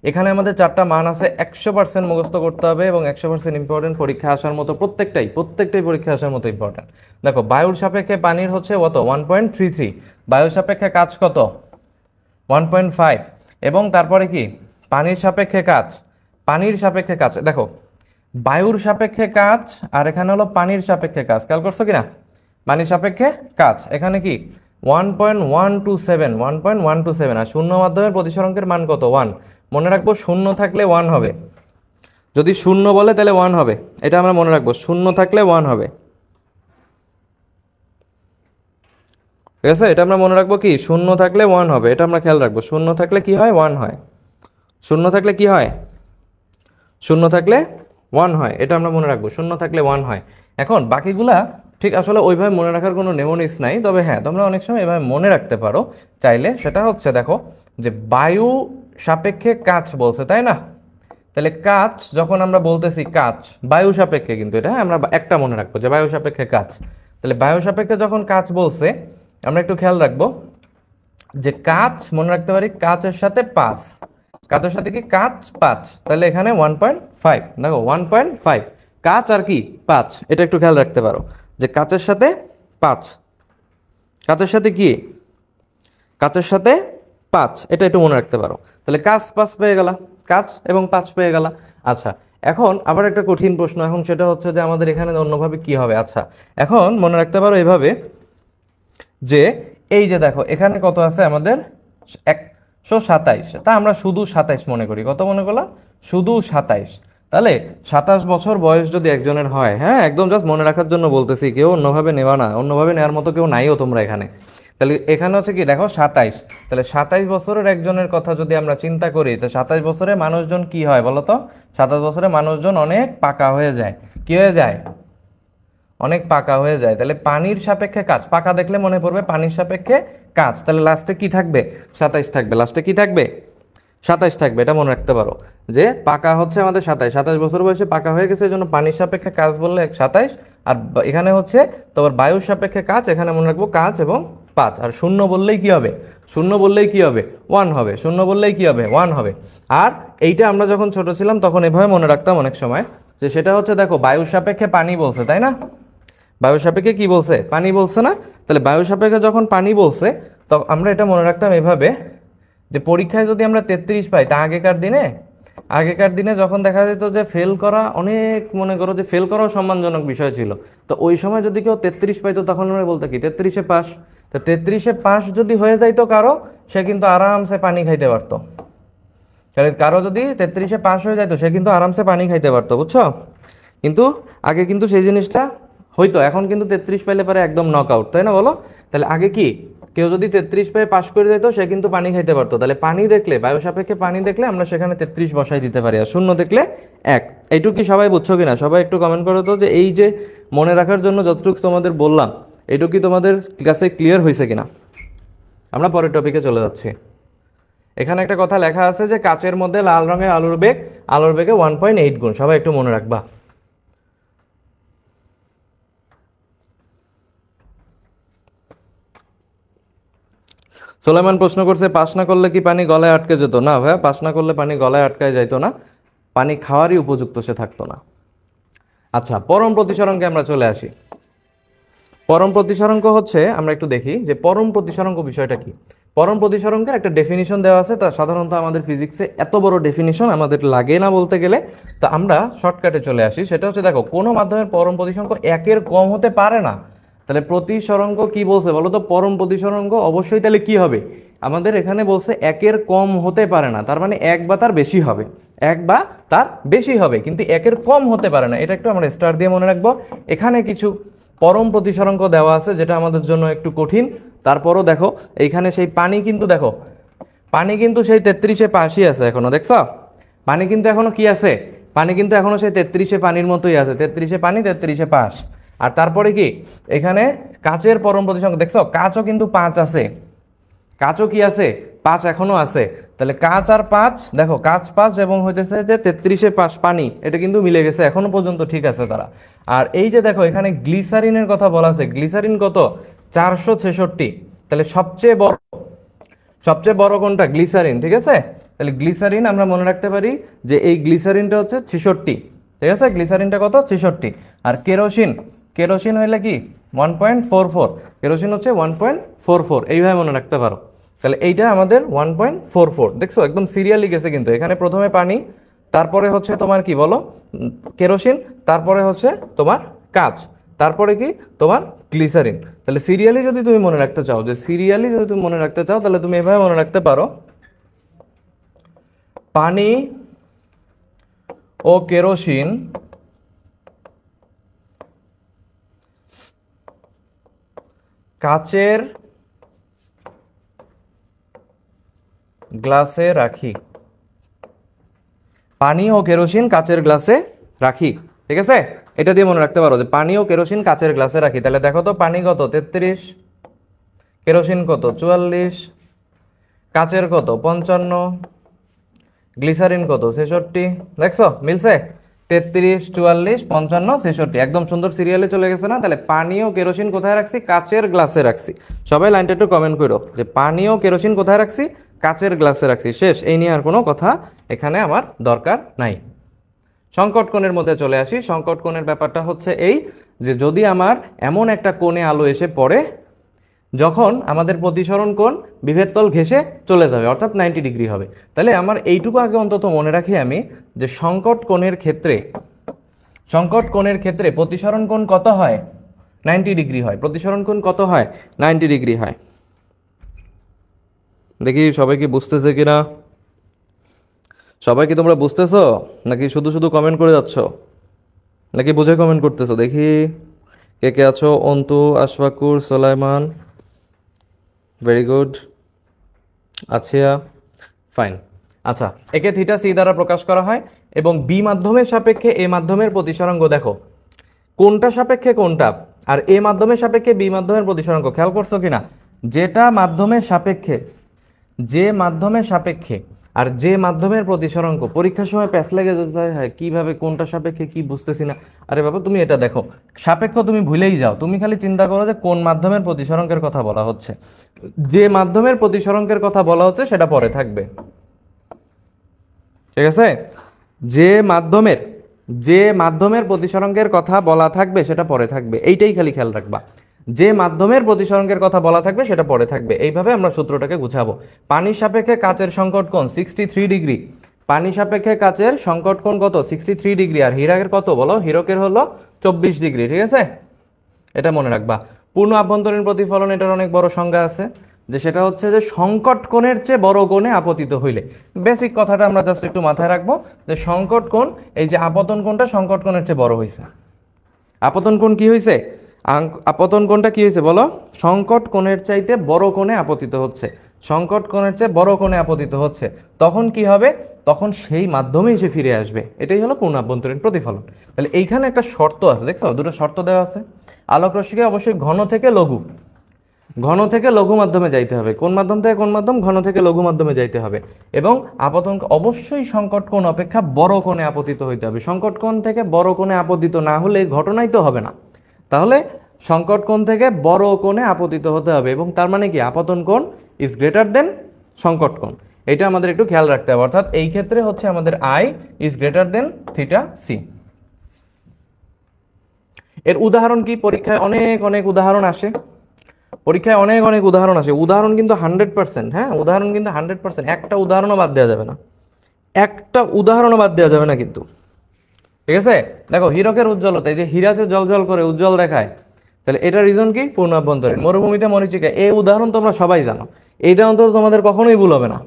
এখানে আমাদের চারটা মান আছে, 100% মুখস্থ করতে হবে এবং 100% ইম্পর্টেন্ট, পরীক্ষা আসার মতো, প্রত্যেকটাই পরীক্ষা আসার মতো ইম্পর্টেন্ট। দেখো বায়ুর সাপেক্ষে পানির হচ্ছে কত? 1.33, বায়ুর সাপেক্ষে কাজ কত? 1.5, এবং তারপরে কি পানির সাপেক্ষে কাজ, দেখো বায়ুর সাপেক্ষে কাজ আর এখানে হলো পানির সাপেক্ষে কাজ, খেয়াল করছো কিনা? পানির সাপেক্ষে কাজ এখানে কি 1.127, আর শূন্য মাধ্যমের প্রতিসরাঙ্কের মান কত? 1। মনে রাখবো শূন্য থাকলে 1 হবে, যদি শূন্য বলে তাহলে 1 হবে, এটা আমরা মনে রাখবো, শূন্য থাকলে 1 হবে, ঠিক আছে? এটা আমরা মনে রাখবো কি শূন্য থাকলে 1 হবে, এটা আমরা খেয়াল রাখবো। শূন্য থাকলে কি হয়? 1 হয়। শূন্য থাকলে কি হয়? শূন্য থাকলে 1 হয়, এটা আমরা মনে রাখবো, শূন্য থাকলে 1 হয়। এখন বাকিগুলা ঠিক আসলে ওইভাবে মনে রাখার কোনো নেমোনিক্স নাই, তবে হ্যাঁ তোমরা অনেক সময় এভাবে মনে রাখতে পারো চাইলে। সেটা হচ্ছে দেখো যে বায়ু সাপেক্ষে কাজ বলছে, তাই না? তাহলে কাজ যখন আমরা বলতেছি কাজ বায়ু সাপেক্ষে, কিন্তু এটা হ্যাঁ আমরা একটা মনে রাখবো যে বায়ু সাপেক্ষে কাজ। তাহলে বায়ু সাপেক্ষে যখন কাজ বলছে আমরা একটু খেয়াল রাখবো যে কাজ মনে রাখতে পারি কাচের সাথে 5, কাচের সাথে কি কাচ 5, তাহলে এখানে 1.5, দেখো 1.5 কাচ আর কি 5, এটা একটু খেয়াল রাখতে পারো যে কাচের সাথে 5, কাচের সাথে কি কাচের সাথে 5, এটা একটু মনে রাখতে পারো। তাহলে কাচ 5 পেয়ে গেলা, কাচ এবং 5 পেয়ে গেলা। আচ্ছা এখন আবার একটা কঠিন প্রশ্ন, এখন সেটা হচ্ছে যে আমাদের এখানে অন্যভাবে কি হবে? আচ্ছা এখন মনে রাখতে পারো এভাবে যে এই যে দেখো এখানে কত আছে আমাদের 127, তা আমরা শুধু 27 মনে করি। কত মনে করলাম? শুধু 27। তাহলে 27 বছর বয়স যদি একজনের হয়, হ্যাঁ একদম জাস্ট মনে রাখার জন্য বলতেছি, কেউ অন্যভাবে নেওয়া না, অন্যভাবে নেওয়ার মতো কেউ নাইও তোমরা এখানে। তাহলে এখানে হচ্ছে কি দেখো 27, তাহলে 27 বছরের একজনের কথা যদি আমরা চিন্তা করি, তো 27 বছরে মানুষজন কি হয় বলো তো? 27 বছরে মানুষজন অনেক পাকা হয়ে যায়। কি হয়ে যায়? অনেক পাকা হয়ে যায়। তাহলে পানির সাপেক্ষে কাজ, পাকা দেখলে মনে পড়বে পানির সাপেক্ষে কাজ, তাহলে লাস্টে কি থাকবে? 27 থাকবে, লাস্টে কি থাকবে? 27 থাকবে, এটা মনে রাখতে পারো যে পাকা হচ্ছে আমাদের 27 বছর বয়সে পাকা হয়ে গেছে, এই জন্য পানির সাপেক্ষে কাজ বললে 27, আর এখানে হচ্ছে তোমার বায়ুর সাপেক্ষে কাজ, এখানে মনে রাখবো কাজ এবং 5, আর শূন্য বললেই কি হবে? শূন্য বললেই কি হবে? 1 হবে, শূন্য বললেই কি হবে? 1 হবে। আর এইটা আমরা যখন ছোট ছিলাম তখন এভাবে মনে রাখতাম অনেক সময়, যে সেটা হচ্ছে দেখো বায়ুর সাপেক্ষে পানি বলছে, তাই না? বায়ু সাপেক্ষে কি বলছে? পানি বলছে না? তাহলে বায়ু সাপেক্ষে যখন পানি বলছে তখন আমরা এটা মনে রাখতাম এভাবে যে পরীক্ষায় যদি আমরা 33 পাই তা আগেকার দিনে আগেকার দিনে যখন দেখা যেত যে ফেল করা অনেক, মনে করো যে ফেল করাও সম্মানজনক বিষয় ছিল, তো ওই সময় যদি কেউ 33 পাইতো তখন আমরা বলতো কি 33-এ পাস। তো 33-এ পাস যদি হয়ে যাইতো কারো, সে কিন্তু আরামসে পানি খাইতে পারতো। তাহলে কারো যদি 33-এ পাস হয়ে যাইতো সে কিন্তু আরামসে পানি খাইতে পারতো, বুঝছো? কিন্তু আগে কিন্তু সেই জিনিসটা হইতো, এখন কিন্তু 33 পাইলে পারে একদম নক আউট, তাই না বলো? তাহলে আগে কি, কেউ যদি 33 পেয়ে পাস করে যেত সে কিন্তু পানি খাইতে পারতো। তাহলে পানি দেখলে, বায়ু সাপেক্ষে পানি দেখলে আমরা সেখানে 33 বসাই দিতে পারি, আর শূন্য দেখলে 1। এইটুকু কি সবাই বুঝছো কিনা? সবাই একটু কমেন্ট করো তো যে এই যে মনে রাখার জন্য যতটুকু তোমাদের বললাম, এইটুকু কি তোমাদের কাছে ক্লিয়ার হয়েছে কিনা? আমরা পরের টপিকে চলে যাচ্ছি। এখানে একটা কথা লেখা আছে যে কাচের মধ্যে লাল রঙের আলোর বেগে 1.8 গুণ। সবাই একটু মনে রাখবা। সোলাইমান প্রশ্ন করছে, পাস না করলে কি পানি গলায় আটকে যেত? না ভাইয়া, পাস না করলে পানি গলায় আটকায় যাইতো না, পানি খাওয়ারই উপযুক্ত সে থাকতো না। আচ্ছা, পরম প্রতিসরণকে আমরা চলে আসি। পরম প্রতিসরাঙ্ক হচ্ছে, আমরা একটু দেখি যে পরম প্রতিসরাঙ্ক বিষয়টা কি। পরম প্রতিসরাঙ্কের একটা ডেফিনিশন দেওয়া আছে, তা সাধারণত আমাদের ফিজিক্সে এত বড় ডেফিনিশন আমাদের লাগে না বলতে গেলে, তা আমরা শর্টকাটে চলে আসি। সেটা হচ্ছে, দেখো, কোনো মাধ্যমের পরম প্রতিসরাঙ্ক 1-এর কম হতে পারে না। তাহলে প্রতিসরাঙ্ক কি বলছে বলো তো? পরম প্রতিসরাঙ্ক অবশ্যই তাহলে কি হবে? আমাদের এখানে বলছে 1-এর কম হতে পারে না, তার মানে 1 বা তার বেশি হবে, 1 বা তার বেশি হবে, কিন্তু 1-এর কম হতে পারে না। এটা একটু আমরা স্টার দিয়ে মনে রাখবো। এখানে কিছু পরম প্রতিসরাঙ্ক দেওয়া আছে যেটা আমাদের জন্য একটু কঠিন। তারপরও দেখো এইখানে সেই পানি কিন্তু, দেখো পানি কিন্তু সেই 33-এ পাশই আছে এখনো, দেখছো? পানি কিন্তু এখনো কি আছে? পানি কিন্তু এখনো সেই 33-এ পানির মতোই আছে, 33-এ পানি 33-এ পাশ। আর তারপরে কি, এখানে কাচের পরম প্রতিসরাঙ্ক দেখছো, কাচও কিন্তু 5 আছে, কাচও কি আছে? 5 এখনো আছে। তাহলে কাচ আর 5, দেখো কাচ 5 এবং হইতেছে যে 33-এ পাশ পানি, এটা কিন্তু মিলে গেছে এখনো পর্যন্ত, ঠিক আছে তারা। আর এই যে দেখো এখানে গ্লিসারিনের কথা বলা আছে, গ্লিসারিন কত? 466। তাহলে সবচেয়ে বড় কোনটা? গ্লিসারিন, ঠিক আছে? তাহলে গ্লিসারিন আমরা মনে রাখতে পারি যে এই গ্লিসারিনটা হচ্ছে 66, ঠিক আছে? গ্লিসারিনটা কত? 66। আর কেরোসিন হইলে কি 1.44, কেরোসিন হচ্ছে 1.44, এইভাবে মনে রাখতে পারো। তাহলে এইটা আমাদের 1.44, দেখছো একদম সিরিয়ালি গেছে কিন্তু। এখানে প্রথমে পানি, তারপরে হচ্ছে তোমার কি বলো, কেরোসিন, তারপরে হচ্ছে তোমার কাচ, তারপরে কি তোমার গ্লিসারিন। তাহলে সিরিয়ালি যদি তুমি মনে রাখতে চাও, তাহলে তুমি এভাবে মনে রাখতে পারো, পানি ও কেরোসিন কাচের গ্লাসে রাখি, পানি ও কেরোসিন কাচের গ্লাসে রাখি, ঠিক আছে? এটা দিয়ে মনে রাখতে পারো যে পানি ও কেরোসিন কাচের গ্লাসে রাখি। তাহলে দেখো তো, পানি কত? 33, কেরোসিন কত? 44, কাচের কত? 55, গ্লিসারিন কত? 66। দেখছো মিলছে? 33, 44, 55, 66, একদম সুন্দর সিরিয়ালে চলে গেছে না? তাহলে পানি ও কেরোসিন কোথায় রাখছি? কাচের গ্লাসে রাখছি। সবাই লাইনটা একটু কমেন্ট করো যে পানি ও কেরোসিন কোথায় রাখছি? কাচের গ্লাসে রাখছি। শেষ, এই নিয়ে আর কোনো কথা এখানে আমার দরকার নাই। সংকট কোণের মধ্যে চলে আসি। সংকট কোণের ব্যাপারটা হচ্ছে এই যে, যদি আমার এমন একটা কোণে আলো এসে পড়ে যখন আমাদের প্রতিসরণ কোণ বিভেদ তল ঘেঁষে চলে যাবে, অর্থাৎ 90 ডিগ্রি হবে, তাহলে আমার এইটুকু আগে অন্তত মনে রাখি আমি যে সংকট কোণের ক্ষেত্রে প্রতিসরণ কোণ কত হয়? 90 ডিগ্রি হয়। প্রতিসরণ কোণ কত হয়? 90 ডিগ্রি হয়। দেখি সবাই কি বুঝতেছে কিনা? সবাই কি তোমরা বুঝতেছো, নাকি শুধু শুধু কমেন্ট করে যাচ্ছ, নাকি বুঝে কমেন্ট করতেছো? দেখি কে কে আছো। অন্তু, আশফাকুর, সোলাইমান, ভেরি গুড, আছিয়া, ফাইন। আচ্ছা, একে থিটা সি দ্বারা প্রকাশ করা হয় এবং বি মাধ্যমের সাপেক্ষে এ মাধ্যমের প্রতিসরাঙ্ক, দেখো কোনটা সাপেক্ষে কোনটা, আর এ মাধ্যমের সাপেক্ষে বি মাধ্যমের প্রতিসরাঙ্ক, খেয়াল করছো কিনা? যেটা মাধ্যমের সাপেক্ষে, আর যে মাধ্যমের প্রতিসরাঙ্ক, পরীক্ষার সময় প্যাচ লেগে যায়, হ্যাঁ কিভাবে কোনটা সাপেক্ষে কি বুঝতেছি না। আরে বাবা, তুমি এটা দেখো, সাপেক্ষ তুমি ভুলেই যাও, তুমি খালি চিন্তা করো যে কোন মাধ্যমের প্রতিসরাঙ্কের কথা বলা হচ্ছে। যে মাধ্যমের প্রতিসরাঙ্কের কথা বলা হচ্ছে সেটা পরে থাকবে, ঠিক আছে? যে মাধ্যমের প্রতিসরাঙ্কের কথা বলা থাকবে সেটা পরে থাকবে, এইটাই খালি খেয়াল রাখবা। যে মাধ্যমের প্রতিসরাঙ্কের কথা বলা থাকবে সেটা পরে থাকবে, এইভাবে আমরা সূত্রটাকে গুছাবো। পানির সাপেক্ষে কাচের সংকট কোণ 63 ডিগ্রি, পানি সাপেক্ষে কাচের সংকট কোণ কত 63 ডিগ্রি, আর হীরাকের কত বলো, হীরকের হলো 24 ডিগ্রি। ঠিক আছে, এটা মনে রাখবা। পূর্ণ আভ্যন্তরীণ প্রতিফলন, এটার অনেক বড় সংজ্ঞা আছে, যে সেটা হচ্ছে যে সংকট কোণের চেয়ে বড় কোণে আপতিত হইলে। বেসিক কথাটা আমরা জাস্ট একটু মাথায় রাখবো, যে সংকট কোণ, এই যে আপতন কোণটা সংকট কোণের চেয়ে বড় হয়েছে। আপতন কোণ কি হয়েছে, আপতন কোণটা কি হয়েছে বলো, সংকট কোণের চাইতে বড় কোণে আপতিত হচ্ছে, সংকট কোণের চেয়ে বড় কোণে আপতিত হচ্ছে। তখন কি হবে, তখন সেই মাধ্যমে এসে ফিরে আসবে। এটাই হলো পূর্ণ আভ্যন্তরীণ প্রতিফলন। তাহলে এইখানে একটা শর্ত আছে, দেখছো দুটো শর্ত দেওয়া আছে। আলোক রশ্মিকে অবশ্যই ঘন থেকে লঘু, ঘন থেকে লঘু মাধ্যমে যাইতে হবে। কোন মাধ্যম থেকে কোন মাধ্যম, ঘন থেকে লঘু মাধ্যমে যাইতে হবে। এবং আপতন অবশ্যই সংকট কোণ অপেক্ষা বড় কোণে আপতিত হইতে হবে। সংকট কোণ থেকে বড় কোণে আপতিত না হলে ঘটনাই তো হবে না। তাহলে সংকট কোণ থেকে বড় কোণে আপতিত হতে হবে, এবং তার মানে কি, আপতন কোণ ইজ গ্রেটার দেন সংকট কোণ। এটা আমাদের একটু খেয়াল রাখতে হবে। অর্থাৎ এই ক্ষেত্রে হচ্ছে আমাদের I is greater than theta C. এর উদাহরণ কি, পরীক্ষায় অনেক অনেক উদাহরণ আসে, পরীক্ষায় অনেক অনেক উদাহরণ আসে। উদাহরণ কিন্তু 100%, হ্যাঁ উদাহরণ কিন্তু 100%, একটা উদাহরণও বাদ দেওয়া যাবে না, একটা উদাহরণও বাদ দেওয়া যাবে না কিন্তু। ঠিক আছে, দেখো হীরকের উজ্জ্বলতা, এই যে হীরা যে জল জল করে উজ্জ্বল দেখায়, তাহলে এটা রিজন কি, পূর্ণ আভ্যন্তরীণ। মরুভূমিতে মরীচিকা, এই উদাহরণ তোমরা সবাই জানো, এইটা অন্তত তোমাদের কখনোই ভুল হবে না।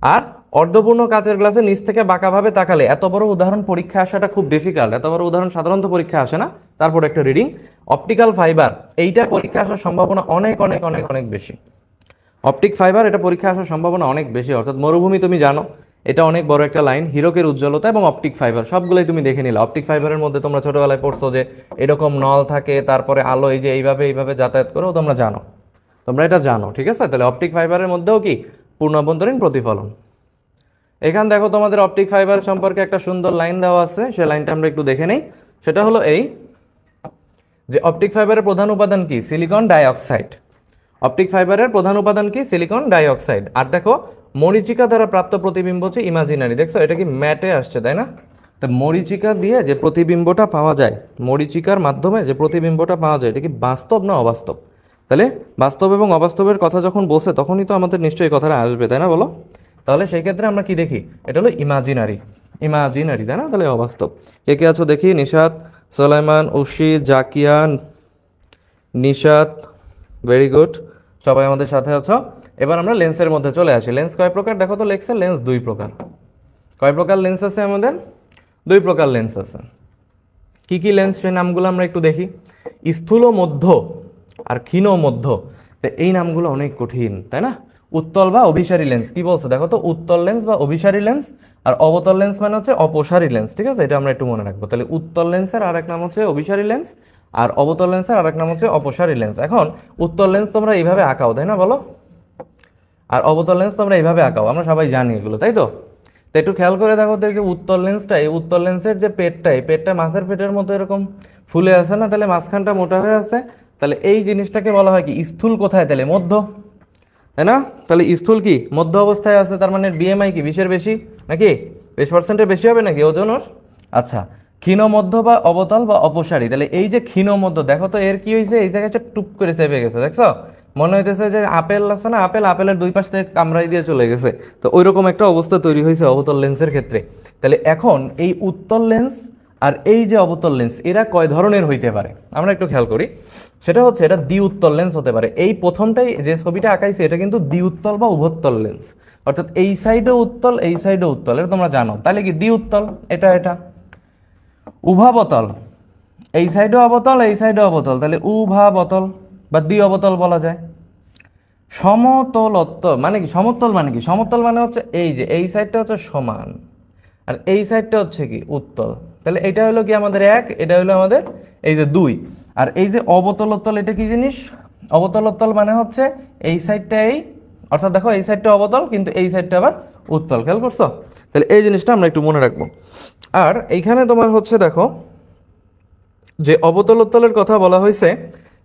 আর অর্ধপূর্ণ কাচের গ্লাসে নিচ থেকে বাঁকাভাবে তাকালে, এত বড় উদাহরণ পরীক্ষা আসাটা খুব ডিফিকাল্ট, এত বড় উদাহরণ সাধারণত পরীক্ষা আসে না। তারপর একটা রিডিং, অপটিক্যাল ফাইবার, এইটা পরীক্ষা আসার সম্ভাবনা অনেক অনেক অনেক অনেক বেশি। অপটিক ফাইবার, এটা পরীক্ষা আসার সম্ভাবনা অনেক বেশি। অর্থাৎ মরুভূমি তুমি জানো, এটা অনেক বড় একটা লাইন। হীরকের উজ্জ্বলতা এবং অপটিক ফাইবার সবগুলোই তুমি দেখে নিলে। অপটিক ফাইবারের মধ্যে তোমরা ছোটবেলায় পড়ছো যে এরকম নল থাকে, তারপরে আলো এই যে এইভাবে এইভাবে যাতায়াত করো, তোমরা জানো, তোমরা এটা জানো। ঠিক আছে, তাহলে অপটিক ফাইবারের মধ্যেও কি পূর্ণ আভ্যন্তরীণ প্রতিফলন। এখান দেখো তোমাদের অপটিক ফাইবার সম্পর্কে একটা সুন্দর লাইন দেওয়া আছে, সেই লাইনটা আমরা একটু দেখে নেই। সেটা হলো এই যে অপটিক ফাইবারের প্রধান উপাদান কি, সিলিকন ডাইঅক্সাইড। অপটিক ফাইবারের প্রধান উপাদান কি, সিলিকন ডাইঅক্সাইড। আর দেখো মরীচিকা দ্বারা প্রাপ্ত প্রতিবিম্ব হচ্ছে ইমাজিনারি। দেখছো এটা কি ম্যাটে আসছে, তাই না? তো মরীচিকা দিয়ে যে প্রতিবিম্বটা পাওয়া যায়, মরীচিকার মাধ্যমে যে প্রতিবিম্বটা পাওয়া যায়, এটা কি বাস্তব না অবাস্তব? তাহলে বাস্তব এবং অবাস্তবের কথা যখন বসে, তখনই তো আমাদের নিশ্চয়ই কথাটা আসবে, তাই না বলো? তাহলে সেই ক্ষেত্রে আমরা কি দেখি, এটা হলো ইমাজিনারি, ইমাজিনারি, তাই না? তাহলে অবাস্তব। কে কে আছো দেখি, নিশাত, সোলাইমান, উশি, জাকিয়া, নিশাত, ভেরি গুড, সবাই আমাদের সাথে আছো। এবার আমরা লেন্সের মধ্যে চলে আসি। লেন্স কয় প্রকার দেখো তো, লেন্সের লেন্স দুই প্রকার। কয় প্রকার লেন্স আছে আমাদের? দুই প্রকার লেন্স আছে। কি কি লেন্স, সেই নামগুলো আমরা একটু দেখি। স্থূল মধ্য আর ক্ষীণ মধ্য, এই নামগুলো অনেক কঠিন, তাই না? উত্তল বা অভিসারী লেন্স, কি বলছে দেখো তো, উত্তল লেন্স বা অভিসারী লেন্স, আর অবতল লেন্স মানে হচ্ছে অপসারী লেন্স। ঠিক আছে, এটা আমরা একটু মনে রাখবো। তাহলে উত্তল লেন্সের আরেক নাম হচ্ছে অভিসারী লেন্স, আর অবতল লেন্সের আরেক নাম হচ্ছে অপসারী লেন্স। এখন উত্তল লেন্স তোমরা এইভাবে আঁকাও, তাই না বলো? আর অবতল লেন্স তোমরা এইভাবে আঁকাও, আমরা সবাই জানি এগুলো, তাই তো? তো একটু খেয়াল করে দেখো তো, এই যে উত্তল লেন্সটা, এই উত্তল লেন্সের যে পেটটা, এই পেটটা মাছের পেটের মতো এরকম ফুলে আছে না? তাহলে মাঝখানটা মোটা হয়ে আছে। তাহলে এই জিনিসটাকে বলা হয় কি, স্থূল কোথায়? তাহলে মধ্য, তাই না? তাহলে স্থূল কি মধ্য অবস্থায় আছে, তার মানে বিএমআই কি 20-এর বেশি নাকি? 20%-এর বেশি হবে নাকি ওজন ওর? আচ্ছা, ক্ষীণ মধ্য বা অবতল বা অপসারী। তাহলে এই যে ক্ষীণ মধ্য, দেখো তো এর কি হয়েছে, এই জায়গাটা টুপ করে চেপে গেছে, দেখছো? মনে হইতেছে যে আপেল আছে না, আপেল, আপেলের দুই পাশ থেকে কামড়াই দিয়ে চলে গেছে। তো ওইরকম একটা অবস্থা তৈরি হয়েছে অবতল লেন্সের ক্ষেত্রে। তাহলে এখন এই উত্তল লেন্স আর এই যে অবতল লেন্স, এরা কয় ধরনের হইতে পারে আমরা একটু খেয়াল করি। সেটা হচ্ছে, এটা দ্বি উত্তল লেন্স হতে পারে। এই প্রথমটাই যে ছবিটা আঁকাইছে, এটা কিন্তু দ্বি উত্তল বা উভোত্তল লেন্স। অর্থাৎ এই সাইডও উত্তল, এই সাইডও উত্তল, এটা তোমরা জানো। তাহলে কি দ্বি উত্তল, এটা এটা। উভাবতল, এই সাইডও অবতল, এই সাইডও অবতল, তাহলে উভাবতল বা দ্বি অবতল বলা যায়। সমতলত্ব মানে কি, সমতল মানে কি, সমতল মানে হচ্ছে এই যে এই সাইডটা হচ্ছে সমান, আর এই সাইডটা হচ্ছে কি উত্তল। তাহলে এটা হলো কি আমাদের এক, এটা হলো আমাদের এই যে দুই। আর এই যে অবতলোত্তল, এটা কি জিনিস? অবতলোত্তল মানে হচ্ছে এই সাইডটা এই, অর্থাৎ দেখো এই সাইডটা অবতল কিন্তু এই সাইডটা আবার উত্তল। খেয়াল করছো? তাহলে এই জিনিসটা আমরা একটু মনে রাখবো। আর এইখানে তোমার হচ্ছে দেখো, যে অবতলোত্তলের কথা বলা হয়েছে,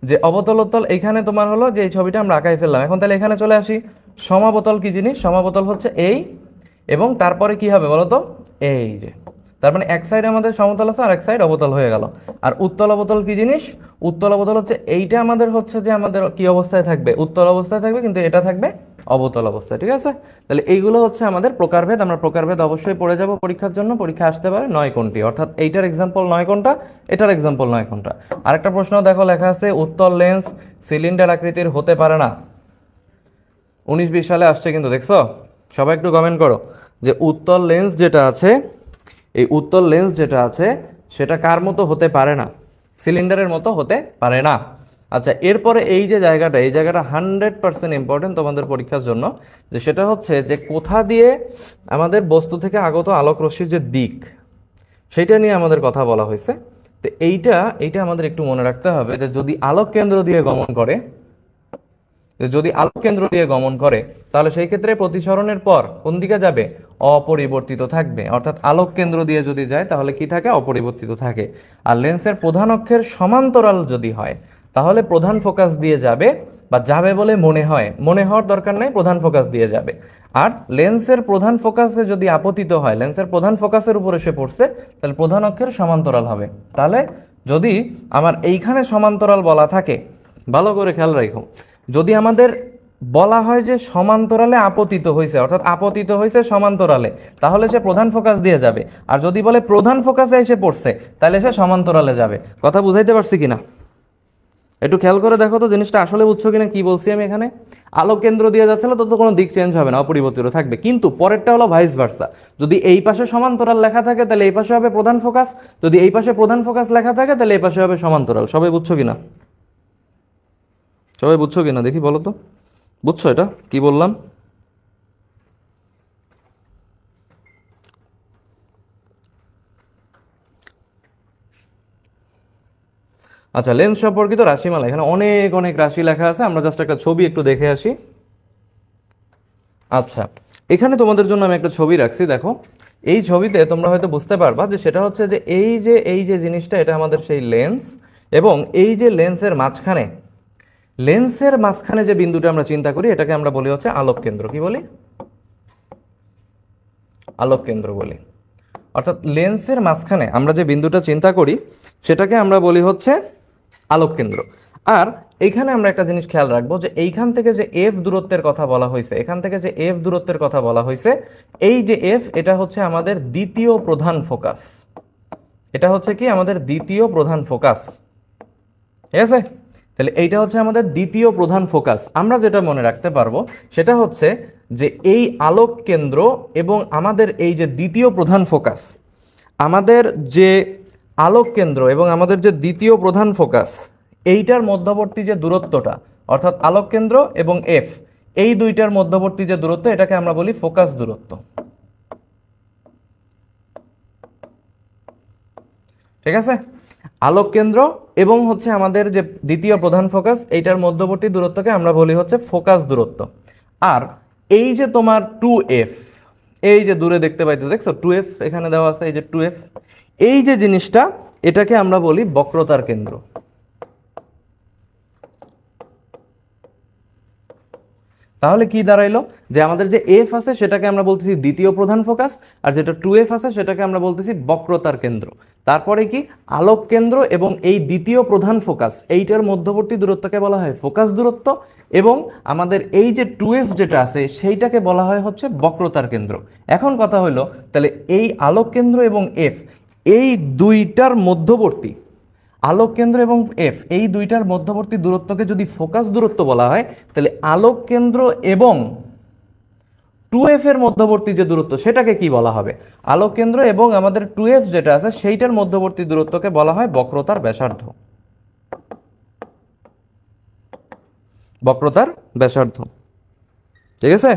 যে অবতলোত্তল এইখানে তোমার হলো যে এই ছবিটা আমরা আঁকাই ফেললাম। এখন তাহলে এখানে চলে আসি, সমাবতল কি জিনিস? সমাবতল হচ্ছে এই, এবং তারপরে কি হবে বলতো, এই যে। তার মানে এক সাইড আমাদের সমতল আছে আর এক সাইড অবতল হয়ে গেল। আর উত্তল অবতল কি জিনিস? উত্তল অবতল হচ্ছে এইটা আমাদের হচ্ছে যে আমাদের কি অবস্থায় থাকবে, উত্তল অবস্থায় থাকবে, কিন্তু এটা থাকবে অবতল অবস্থায়। ঠিক আছে, তাহলে এইগুলো হচ্ছে আমাদের প্রকারভেদ। আমরা প্রকারভেদ অবশ্যই পড়ে যাব পরীক্ষার জন্য, পরীক্ষা আসতে পারে 9 কোনটি, অর্থাৎ এইটার এক্সাম্পল 9 কোনটা, এটার এক্সাম্পল 9 কোনটা। আরেকটা প্রশ্ন দেখো লেখা আছে উত্তল লেন্স সিলিন্ডার আকৃতির হতে পারে না। 19-20 সালে আসছে কিন্তু, দেখছো? সবাই একটু কমেন্ট করো যে উত্তল লেন্স যেটা আছে, এই উত্তল লেন্স যেটা আছে সেটা কার মতো হতে পারে না? সিলিন্ডারের মতো হতে পারে না। আচ্ছা, এরপরে এই যে জায়গাটা, এই জায়গাটা 100% ইম্পর্টেন্ট তোমাদের পরীক্ষার জন্য, যে সেটা হচ্ছে যে কোথা দিয়ে আমাদের বস্তু থেকে আগত আলোক রশ্মির যে দিক, সেইটা নিয়ে আমাদের কথা বলা হয়েছে। তো এইটা আমাদের একটু মনে রাখতে হবে যে যদি আলোক কেন্দ্র দিয়ে গমন করে, যদি আলোক কেন্দ্র দিয়ে গমন করে তাহলে সেই ক্ষেত্রে প্রতিসরণের পর কোন দিকে যাবে? অপরিবর্তিত থাকবে। অর্থাৎ আলোক কেন্দ্র দিয়ে যদি যায় তাহলে কি থাকে? অপরিবর্তিত থাকে। আর লেন্সের প্রধান অক্ষের সমান্তরাল যদি হয় তাহলে প্রধান ফোকাস দিয়ে যাবে, বা যাবে বলে মনে হয়, মনে হওয়ার দরকার নেই, প্রধান ফোকাস দিয়ে যাবে। আর লেন্সের প্রধান ফোকাসে যদি আপতিত হয়, লেন্সের প্রধান ফোকাসের উপর এসে পড়ছে, তাহলে প্রধান অক্ষের সমান্তরাল হবে। তাহলে যদি আমার এইখানে সমান্তরাল বলা থাকে, ভালো করে খেয়াল রাখো, যদি আমাদের বলা হয় যে সমান্তরালে আপতিত হয়েছে, অর্থাৎ আপতিত হয়েছে সমান্তরালে, তাহলে সে প্রধান ফোকাস দিয়ে যাবে। আর যদি বলে প্রধান ফোকাসে এসে পড়ছে, তাহলে সে সমান্তরালে যাবে। কথা বুঝাইতে পারছি কিনা? একটু খেয়াল করে দেখো তো জিনিসটা আসলে বুঝছো কিনা কি বলছি আমি এখানে। আলোক কেন্দ্র দিয়ে যাচ্ছিল তো কোনো দিক চেঞ্জ হবে না, অপরিবর্তিত থাকবে। কিন্তু পরেরটা হলো ভাইস ভার্সা, যদি এই পাশে সমান্তরাল লেখা থাকে তাহলে এই পাশে হবে প্রধান ফোকাস, যদি এই পাশে প্রধান ফোকাস লেখা থাকে তাহলে এই পাশে হবে সমান্তরাল। সবাই বুঝছো কিনা? সবাই বুঝছো কিনা দেখি বলো তো, বুঝছো এটা কি বললাম? আচ্ছা, লেন্স সম্পর্কিত রাশিমালা, এখানে অনেক অনেক রাশি লেখা আছে, আমরা জাস্ট একটা ছবি একটু দেখে আসি। আচ্ছা, এখানে তোমাদের জন্য আমি একটা ছবি রাখছি, দেখো। এই ছবিতে তোমরা হয়তো বুঝতে পারবা যে সেটা হচ্ছে যে এই যে জিনিসটা, এটা আমাদের সেই লেন্স, এবং এই যে লেন্সের মাঝখানে যে বিন্দুটা আমরা চিন্তা করি, এটাকে আমরা বলি হচ্ছে আলোক কেন্দ্র। কি বলি? আলোক কেন্দ্র বলি। অর্থাৎ লেন্সের মাঝখানে আমরা যে বিন্দুটা চিন্তা করি সেটাকে আমরা বলি হচ্ছে আলোক কেন্দ্র। আর এইখানে আমরা একটা জিনিস খেয়াল রাখবো যে এইখান থেকে যে এফ দূরত্বের কথা বলা হয়েছে, এখান থেকে যে এফ দূরত্বের কথা বলা হয়েছে, এই যে এফ, এটা হচ্ছে আমাদের দ্বিতীয় প্রধান ফোকাস। এটা হচ্ছে কি? আমাদের দ্বিতীয় প্রধান ফোকাস। ঠিক আছে, তাহলে এইটা হচ্ছে আমাদের দ্বিতীয় প্রধান ফোকাস। আমরা যেটা মনে রাখতে পারবো সেটা হচ্ছে যে এই আলোক কেন্দ্র এবং আমাদের এই যে দ্বিতীয় প্রধান ফোকাস, আমাদের যে আলোক কেন্দ্র এবং আমাদের যে দ্বিতীয় প্রধান ফোকাস, এইটার মধ্যবর্তী যে দূরত্বটা, অর্থাৎ আলোক কেন্দ্র এবং এফ, এই দুইটার মধ্যবর্তী যে দূরত্ব, এটাকে আমরা বলি ফোকাস দূরত্ব। ঠিক আছে, আলোক কেন্দ্র এবং হচ্ছে আমাদের যে দ্বিতীয় প্রধান ফোকাস, এইটার মধ্যবর্তী দূরত্বকে আমরা বলি হচ্ছে ফোকাস দূরত্ব। আর এই যে তোমার 2f, এই যে দূরে দেখতে পাইতে, দেখছো 2f এখানে দেওয়া আছে, এই যে 2f, এই যে জিনিসটা, এটাকে আমরা বলি বক্রতার কেন্দ্র। তাহলে কি দাঁড়াইলো? যে আমাদের যে এফ আছে সেটাকে আমরা বলতেছি দ্বিতীয় প্রধান ফোকাস, আর যেটা 2f আছে সেটাকে আমরা বলতেছি বক্রতার কেন্দ্র। তারপরে কি? আলোক কেন্দ্র এবং এই দ্বিতীয় প্রধান ফোকাস, এইটার মধ্যবর্তী দূরত্বকে বলা হয় ফোকাস দূরত্ব, এবং আমাদের এই যে 2f যেটা আছে সেইটাকে বলা হয় হচ্ছে বক্রতার কেন্দ্র। এখন কথা হলো, তাহলে এই আলোক কেন্দ্র এবং এফ, এই দুইটার মধ্যবর্তী, আলোক কেন্দ্র এবং এফ, এই দুইটার মধ্যবর্তী দূরত্বকে যদি ফোকাস দূরত্ব বলা হয়, তাহলে আলোক কেন্দ্র এবং 2f এর মধ্যবর্তী যে দূরত্ব, সেটাকে কি বলা হবে? আলোক কেন্দ্র এবং আমাদের 2f যেটা আছে সেইটার মধ্যবর্তী দূরত্বকে বলা হয় বক্রতার ব্যাসার্ধ। বক্রতার ব্যাসার্ধ। ঠিক আছে,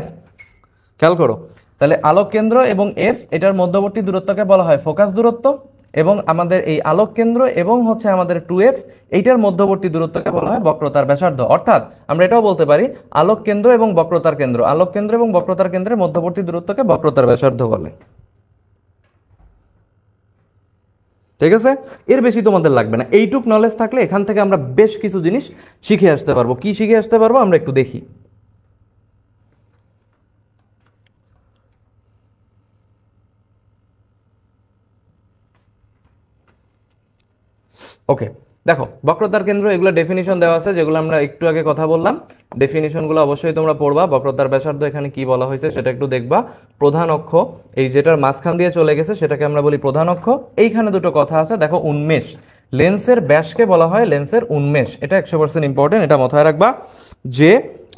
খেয়াল করো, তাহলে আলোক কেন্দ্র এবং এফ, এটার মধ্যবর্তী দূরত্বকে বলা হয় ফোকাস দূরত্ব, এবং আমাদের এই আলোক কেন্দ্র এবং হচ্ছে আমাদের 2f, এইটার মধ্যবর্তী দূরত্বকে বলা হয় বক্রতার ব্যাসার্ধ। অর্থাৎ আমরা এটাও বলতে পারি আলোক কেন্দ্র এবং বক্রতার কেন্দ্র, আলোক কেন্দ্র এবং বক্রতার কেন্দ্রের মধ্যবর্তী দূরত্বকে বক্রতার ব্যাসার্ধ বলে। ঠিক আছে, এর বেশি তোমাদের লাগবে না। এইটুক নলেজ থাকলে এখান থেকে আমরা বেশ কিছু জিনিস শিখে আসতে পারবো। কি শিখে আসতে পারবো আমরা একটু দেখি। ওকে, দেখো বক্রতার কেন্দ্র এগুলো ডেফিনিশন দেওয়া আছে, যেগুলো আমরা একটু আগে কথা বললাম। ডেফিনিশনগুলো অবশ্যই তোমরা পড়বা। বক্রতার ব্যাসার্ধ এখানে কি বলা হয়েছে সেটা একটু দেখবা। প্রধান অক্ষ, এই যেটার মাঝখান দিয়ে চলে গেছে সেটাকে আমরা বলি প্রধান অক্ষ। এইখানে দুটো কথা আছে, দেখো উন্মেষ, লেন্সের ব্যাসকে বলা হয় লেন্সের উন্মেষ। এটা 100% ইম্পর্টেন্ট, এটা মাথায় রাখবা যে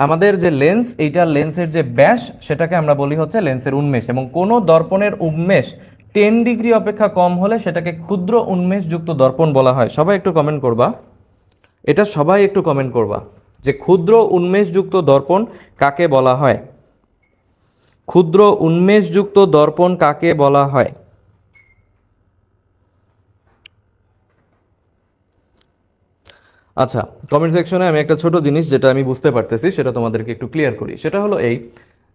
আমাদের যে লেন্স, এইটা লেন্সের যে ব্যাস সেটাকে আমরা বলি হচ্ছে লেন্সের উন্মেষ, এবং কোনো দর্পণের উন্মেষ 10 ডিগ্রি অপেক্ষা কম হলে সেটাকে ক্ষুদ্র উন্মেষযুক্ত দর্পণ বলা হয়। সবাই একটু কমেন্ট করবা, এটা সবাই একটু কমেন্ট করবা যে ক্ষুদ্র উন্মেষযুক্ত দর্পণ কাকে বলা হয়, ক্ষুদ্র উন্মেষযুক্ত দর্পণ কাকে বলা হয়। আচ্ছা, কমেন্ট সেকশনে আমি একটা ছোট জিনিস যেটা আমি বুঝতে পারতেছি সেটা তোমাদেরকে একটু ক্লিয়ার করি। সেটা হলো এই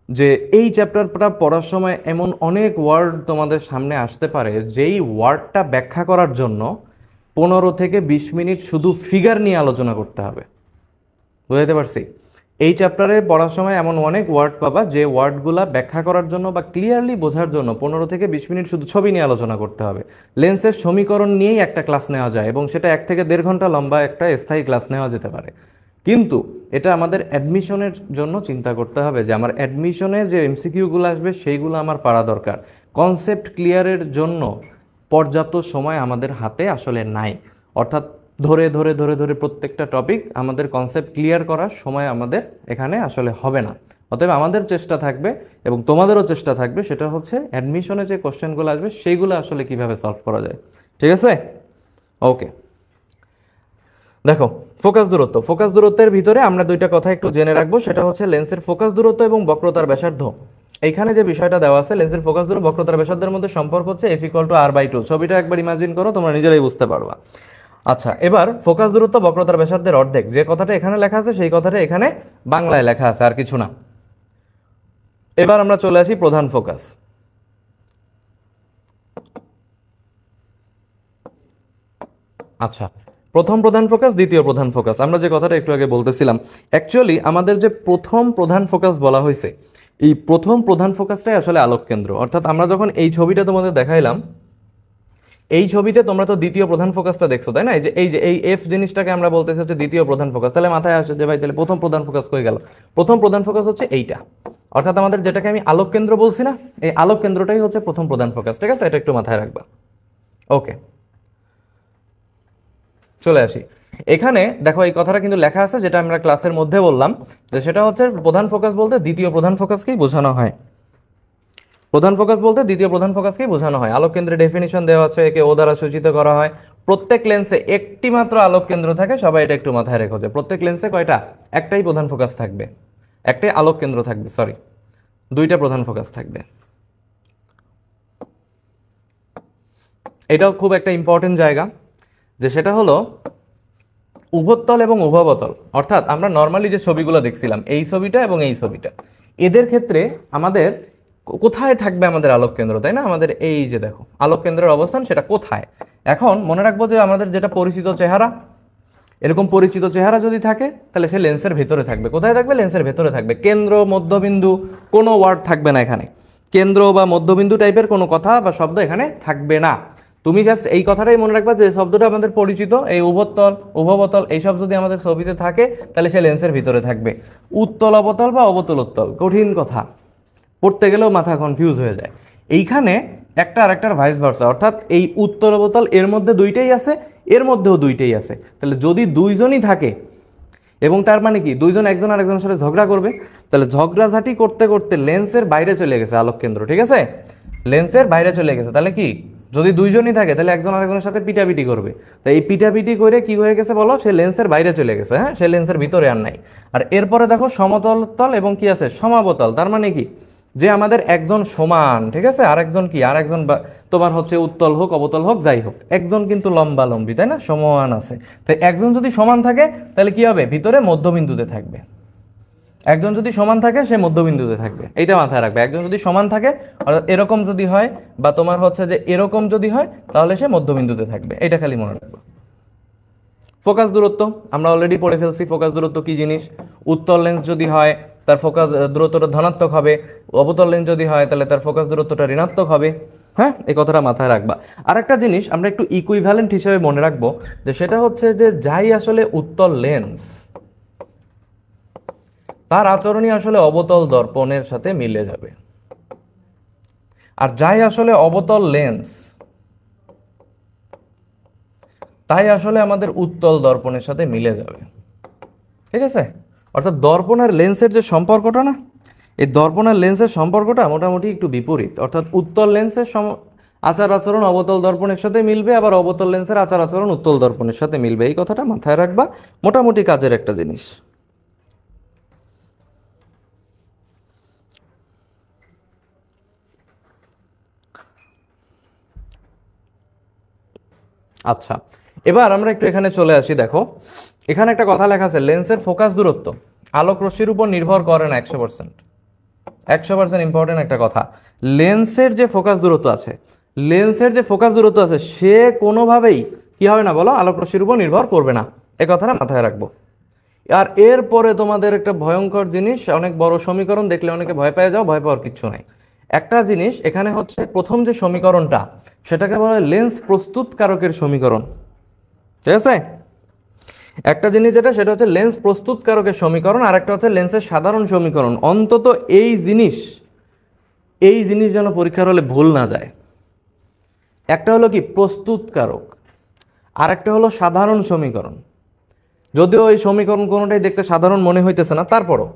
যে এই চ্যাপ্টারটা পড়ার সময় এমন অনেক ওয়ার্ড তোমাদের সামনে আসতে পারে যেই ওয়ার্ডটা ব্যাখ্যা করার জন্য 15 থেকে 20 মিনিট শুধু ফিগার নিয়ে আলোচনা করতে হবে। বুঝাইতে পারছি? এই চ্যাপ্টারে পড়ার সময় এমন অনেক ওয়ার্ড পাবা যে ওয়ার্ডগুলা ব্যাখ্যা করার জন্য বা ক্লিয়ারলি বোঝার জন্য 15 থেকে 20 মিনিট শুধু ছবি নিয়ে আলোচনা করতে হবে। লেন্সের সমীকরণ নিয়েই একটা ক্লাস নেওয়া যায়, এবং সেটা 1 থেকে 1.5 ঘন্টা লম্বা একটা স্থায়ী ক্লাস নেওয়া যেতে পারে। কিন্তু এটা আমাদের অ্যাডমিশনের জন্য চিন্তা করতে হবে যে আমার অ্যাডমিশনে যে এমসিকিউগুলো আসবে সেইগুলো আমার পারা দরকার। কনসেপ্ট ক্লিয়ারের জন্য পর্যাপ্ত সময় আমাদের হাতে আসলে নাই, অর্থাৎ ধরে ধরে ধরে ধরে প্রত্যেকটা টপিক আমাদের কনসেপ্ট ক্লিয়ার করার সময় আমাদের এখানে আসলে হবে না। অতএব আমাদের চেষ্টা থাকবে এবং তোমাদেরও চেষ্টা থাকবে, সেটা হচ্ছে অ্যাডমিশনে যে কোশ্চেনগুলো আসবে সেইগুলো আসলে কিভাবে সলভ করা যায়। ঠিক আছে? ওকে, দেখো ফোকাস দূরত্ব, ফোকাস দূরত্বের ভিতরে আমরা দুইটা কথা একটু জেনে রাখবো। সেটা হচ্ছে লেন্সের ফোকাস দূরত্ব এবং বক্রতার ব্যাসার্ধ। এইখানে যে বিষয়টা দেওয়া আছে লেন্সের ফোকাস দূরত্ব বক্রতার ব্যাসার্ধের মধ্যে সম্পর্ক হচ্ছে F=R/2। ছবিটা একবার ইমাজিন করো, তোমরা নিজেরাই বুঝতে পারবা। আচ্ছা, এবার ফোকাস দূরত্ব বক্রতার ব্যাসার্ধের অর্ধেক, যে কথাটা এখানে লেখা আছে সেই কথাটা এখানে বাংলায় লেখা আছে, আর কিছু না। এবার আমরা চলে আসি প্রধান ফোকাস। আচ্ছা, প্রথম প্রধান ফোকাস, দ্বিতীয় প্রধান ফোকাস, আমরা যে কথাটা একটু আগে বলতেছিলাম, অ্যাকচুয়ালি আমাদের যে প্রথম প্রধান ফোকাস বলা হয়েছে, এই প্রথম প্রধান ফোকাসটাই আসলে আলোক কেন্দ্র। অর্থাৎ আমরা যখন এই ছবিটা তোমাদের দেখাইলাম, এই ছবিতে তোমরা তো দ্বিতীয় প্রধান ফোকাসটা দেখছো, তাই না? এই এফ জিনিসটাকে আমরা বলতেছি হচ্ছে দ্বিতীয় প্রধান ফোকাস। তাহলে মাথায় আসে যে ভাই তাহলে প্রথম প্রধান ফোকাস কই গেল? প্রথম প্রধান ফোকাস হচ্ছে এইটা, অর্থাৎ আমাদের যেটাকে আমি আলোক কেন্দ্র বলছি না, এই আলোক কেন্দ্রটাই হচ্ছে প্রথম প্রধান ফোকাস। ঠিক আছে, এটা একটু মাথায় রাখবা। ওকে, চলে আসি এখানে। দেখো এই কথাটা কিন্তু লেখা আছে, যেটা আমরা ক্লাসের মধ্যে বললাম, যে সেটা হচ্ছে প্রধান ফোকাস বলতে দ্বিতীয় প্রধান ফোকাসকেই বোঝানো হয়। প্রধান ফোকাস বলতে দ্বিতীয় প্রধান ফোকাসকেই বোঝানো হয়। আলোক কেন্দ্রের ডেফিনিশন দেওয়া আছে, একে ও দ্বারা সূচিত করা হয়। প্রত্যেক লেন্সে একটি মাত্র আলোক কেন্দ্র থাকে, সবাই এটা একটু মাথায় রেখো যে প্রত্যেক লেন্সে কয়টা? একটাই প্রধান ফোকাস থাকবে, একটাই আলোক কেন্দ্র থাকবে, সরি, দুইটা প্রধান ফোকাস থাকবে। এটাও খুব একটা ইম্পর্টেন্ট জায়গা, যে সেটা হলো উভত্তল এবং উভবতল। অর্থাৎ আমরা নর্মালি যে ছবিগুলো দেখছিলাম, এই ছবিটা এবং এই ছবিটা, এদের ক্ষেত্রে আমাদের কোথায় থাকবে আমাদের আলোক কেন্দ্র, তাই না? আমাদের এই যে দেখো আলোক কেন্দ্রের অবস্থান সেটা কোথায়। এখন মনে রাখবো যে আমাদের যেটা পরিচিত চেহারা, এরকম পরিচিত চেহারা যদি থাকে তাহলে সে লেন্সের ভেতরে থাকবে। কোথায় থাকবে? লেন্সের ভেতরে থাকবে। কেন্দ্র, মধ্যবিন্দু কোনো ওয়ার্ড থাকবে না এখানে। কেন্দ্র বা মধ্যবিন্দু টাইপের কোনো কথা বা শব্দ এখানে থাকবে না। তুমি জাস্ট এই কথাটাই মনে রাখবা যে শব্দটা আমাদের পরিচিত, এই উভত্তল, উভবতল, এইসব যদি আমাদের ছবিতে থাকে তাহলে সে লেন্সের ভিতরে থাকবে। উত্তল অবতল বা অবতলোত্তল, কঠিন কথা, পড়তে গেলেও মাথা কনফিউজ হয়ে যায়। এইখানে একটা আরেকটার ভাইস ভার্সা, অর্থাৎ এই উত্তল অবতল এর মধ্যে দুইটাই আছে, এর মধ্যেও দুইটাই আছে। তাহলে যদি দুইজনই থাকে, এবং তার মানে কি দুইজন একজন আরেকজনের সাথে ঝগড়া করবে, তাহলে ঝগড়াঝাটি করতে করতে লেন্সের বাইরে চলে গেছে আলোক কেন্দ্র। ঠিক আছে, লেন্সের বাইরে চলে গেছে। তাহলে কি, যদি দুইজনই থাকে তাহলে একজন আরেকজনের সাথে পিটাপিটি করবে। তাই এই পিটাপিটি করে কি হয়ে গেছে বলো? সে লেন্সের বাইরে চলে গেছে। হ্যাঁ, সে লেন্সের ভিতরে আর নাই। আর এরপরে দেখো সমতল তল এবং কি আছে? সমাবতল। তার মানে কি, যে আমাদের একজন সমান, ঠিক আছে, আর একজন কি, আর একজন তোমার হচ্ছে উত্তল হোক অবতল হোক যাই হোক, একজন কিন্তু লম্বা লম্বি, তাই না, সমান আছে। তাই একজন যদি সমান থাকে তাহলে কি হবে? ভিতরে মধ্যবিন্দুতে থাকবে। একজন যদি সমান থাকে সে মধ্যবিন্দুতে থাকবে, এইটা মাথায় রাখবে। একজন যদি সমান থাকে, অর্থাৎ এরকম যদি হয় বা তোমার হচ্ছে যে এরকম যদি হয়, তাহলে সে মধ্যবিন্দুতে থাকবে, এটা খালি মনে রাখবে। ফোকাস দূরত্ব আমরা অলরেডি পড়ে ফেলছি। ফোকাস দূরত্ব কি জিনিস? উত্তল লেন্স যদি হয় তার ফোকাস দূরত্বটা ধনাত্মক হবে, অবতল লেন্স যদি হয় তাহলে তার ফোকাস দূরত্বটা ঋণাত্মক হবে। হ্যাঁ, এই কথাটা মাথায় রাখবা। আর একটা জিনিস আমরা একটু ইকুইভ্যালেন্ট হিসেবে মনে রাখবো, যে সেটা হচ্ছে যে যাই আসলে উত্তল লেন্স, তার আচরণই আসলে অবতল দর্পণের সাথে মিলে যাবে। আর যাই আসলে অবতল লেন্স, তাই আসলে আমাদের উত্তল দর্পণের সাথে মিলে যাবে। ঠিক আছে? অর্থাৎ দর্পণ আর লেন্সের যে সম্পর্কটা না, এই দর্পণ আর লেন্সের সম্পর্কটা মোটামুটি একটু বিপরীত। অর্থাৎ উত্তল লেন্সের আচার আচরণ অবতল দর্পণের সাথে মিলবে, আবার অবতল লেন্সের আচার আচরণ উত্তল দর্পণের সাথে মিলবে। এই কথাটা মাথায় রাখবা, মোটামুটি কাজের একটা জিনিস। আচ্ছা, এবার আমরা একটু এখানে চলে আসি। দেখো এখানে একটা কথা লেখা আছে, লেন্সের ফোকাস দূরত্ব আলোক রশ্মির উপর নির্ভর করে না 100%। 100% ইম্পর্টেন্ট একটা কথা। লেন্সের যে ফোকাস দূরত্ব আছে, লেন্সের যে ফোকাস দূরত্ব আছে, সে কোনোভাবেই কি হবে না বলো, আলোক রশ্মির উপর নির্ভর করবে না। এ কথাটা মাথায় রাখবো। আর এরপরে তোমাদের একটা ভয়ঙ্কর জিনিস, অনেক বড় সমীকরণ, দেখলে অনেকে ভয় পেয়ে যাও, ভয় পাওয়ার কিচ্ছু নাই। একটা জিনিস এখানে হচ্ছে, প্রথম যে সমীকরণটা, সেটাকে বলা হয় লেন্স প্রস্তুতকারকের সমীকরণ। ঠিক আছে? একটা জিনিস যেটা, সেটা হচ্ছে লেন্স প্রস্তুতকারকের সমীকরণ, আর একটা হচ্ছে লেন্সের সাধারণ সমীকরণ। অন্তত এই জিনিস যেন পরীক্ষার হলে ভুল না যায়। একটা হলো কি প্রস্তুতকারক, আর একটা হলো সাধারণ সমীকরণ। যদিও এই সমীকরণ কোনোটাই দেখতে সাধারণ মনে হইতেছে না, তারপরও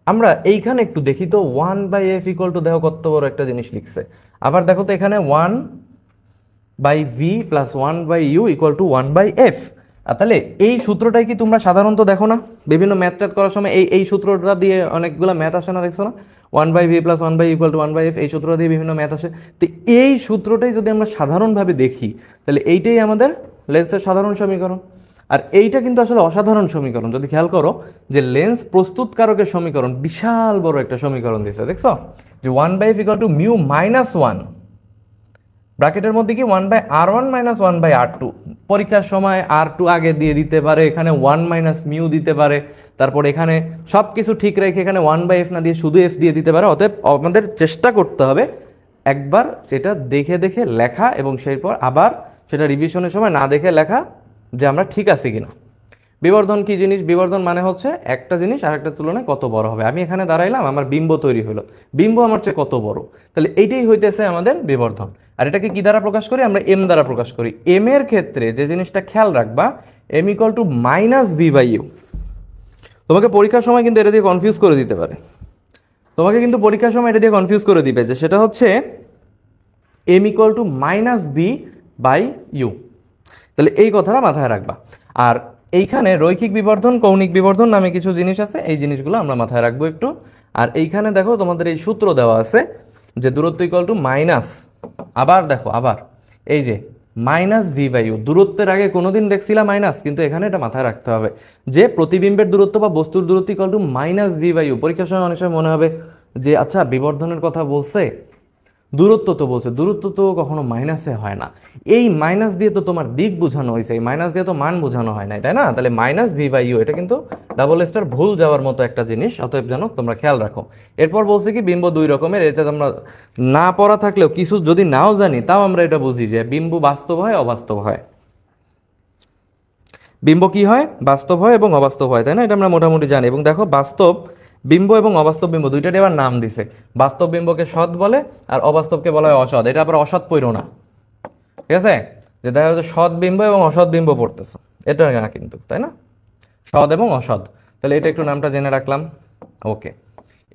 আমরা এইখানে একটু দেখি তো, 1/f ইকুয়াল টু, দেখো কত বড় একটা জিনিস লিখছে। আবার দেখো তো এখানে 1/v plus 1/u equal to 1/f। আর তাহলে এই সূত্রটাই কি তোমরা সাধারণত দেখো না বিভিন্ন ম্যাথ ট্যাথ করার সময়, এই সূত্রটা দিয়ে অনেকগুলো ম্যাথ আসে না, দেখছো না? 1/v plus 1/u equal to 1/f, এই সূত্র দিয়ে বিভিন্ন ম্যাথ আসে। তো এই সূত্রটাই যদি আমরা সাধারণভাবে দেখি, তাহলে এইটাই আমাদের লেন্সের সাধারণ সমীকরণ। আর এইটা কিন্তু আসলে অসাধারণ সমীকরণ। যদি খেয়াল করো যে লেন্স প্রস্তুতকারকের সমীকরণ, বিশাল বড় একটা সমীকরণ দিচ্ছে, দেখছো? যে 1/f equal to mu minus 1, ব্র্যাকেটের মধ্যে কি 1/r1 মাইনাস 1/r2। পরীক্ষার সময় r2 আগে দিয়ে দিতে পারে, এখানে 1 মাইনাস মিউ দিতে পারে, তারপর এখানে সব কিছু ঠিক রেখে এখানে 1/f না দিয়ে শুধু f দিয়ে দিতে পারে। অতএব আমাদের চেষ্টা করতে হবে একবার সেটা দেখে দেখে লেখা, এবং সেরপর আবার সেটা রিভিশনের সময় না দেখে লেখা, যে আমরা ঠিক আছি কিনা। বিবর্ধন কি জিনিস? বিবর্ধন মানে হচ্ছে একটা জিনিস আরেকটা তুলনায় কত বড় হবে। আমি এখানে দাঁড়াইলাম, আমার বিম্ব তৈরি হলো, বিম্ব আমার চেয়ে কত বড়, তাহলে এইটাই হইতেছে আমাদের বিবর্ধন। আর এটাকে কি দ্বারা প্রকাশ করি? আমরা এম দ্বারা প্রকাশ করি। এম এর ক্ষেত্রে যে জিনিসটা খেয়াল রাখবা, M equal two minus v/u। তোমাকে পরীক্ষার সময় কিন্তু এটা দিয়ে কনফিউজ করে দিতে পারে, তোমাকে কিন্তু পরীক্ষার সময় এটা দিয়ে কনফিউজ করে দিবে, যে সেটা হচ্ছে M equal two minus v/u। তাহলে এই কথাটা মাথায় রাখবা। আর এইখানে রৈখিক বিবর্ধন, কৌণিক বিবর্ধন নামে কিছু জিনিস আছে, এই জিনিসগুলো আমরা মাথায় রাখবো একটু। আর এইখানে দেখো তোমাদের এই সূত্র দেওয়া আছে, যে দূরত্ব ইকুয়াল টু মাইনাস, আবার দেখো আবার এই যে মাইনাস v/u। দূরত্বের আগে কোনোদিন দেখছিলাম মাইনাস, কিন্তু এখানে এটা মাথায় রাখতে হবে যে প্রতিবিম্বের দূরত্ব বা বস্তুর দূরত্ব ইকুয়াল টু মাইনাস v/u। পরীক্ষার সময় অনেক সময় মনে হবে যে আচ্ছা বিবর্ধনের কথা বলছে, দূরত্ব তো বলছে, দূরত্ব তো কখনো মাইনাসে হয় না। এই মাইনাস দিয়ে তো তোমার দিক বোঝানো হয়েছে, এই মাইনাস দিয়ে তো মান বোঝানো হয় নাই, তাই না? তাহলে মাইনাস v/u এটা কিন্তু ডাবল স্টার ভুল যাওয়ার মতো একটা জিনিস, অতএব যেন তোমরা খেয়াল রাখো। এরপর বলছে কি বিম্ব দুই রকমের। এটা আমরা না পড়া থাকলেও কিছু যদি নাও জানি, তাও আমরা এটা বুঝি যে বিম্ব বাস্তব হয়, অবাস্তব হয়। বিম্ব কি হয়? বাস্তব হয় এবং অবাস্তব হয়, তাই না? এটা আমরা মোটামুটি জানি। এবং দেখো বাস্তব বিম্ব এবং অবাস্তব বিম্ব দুইটারই আবার নাম দিছে। বাস্তব বিম্বকে সৎ বলে, আর অবাস্তবকে বলা হয় অসৎ। এটা আবার অসৎ পড়ো না, ঠিক আছে? যে দেখা যাচ্ছে সৎ বিম্ব এবং অসৎ বিম্ব পড়তেছে, এটা না কিন্তু, তাই না? সৎ এবং অসৎ, তাহলে এটা একটু নামটা জেনে রাখলাম। ওকে,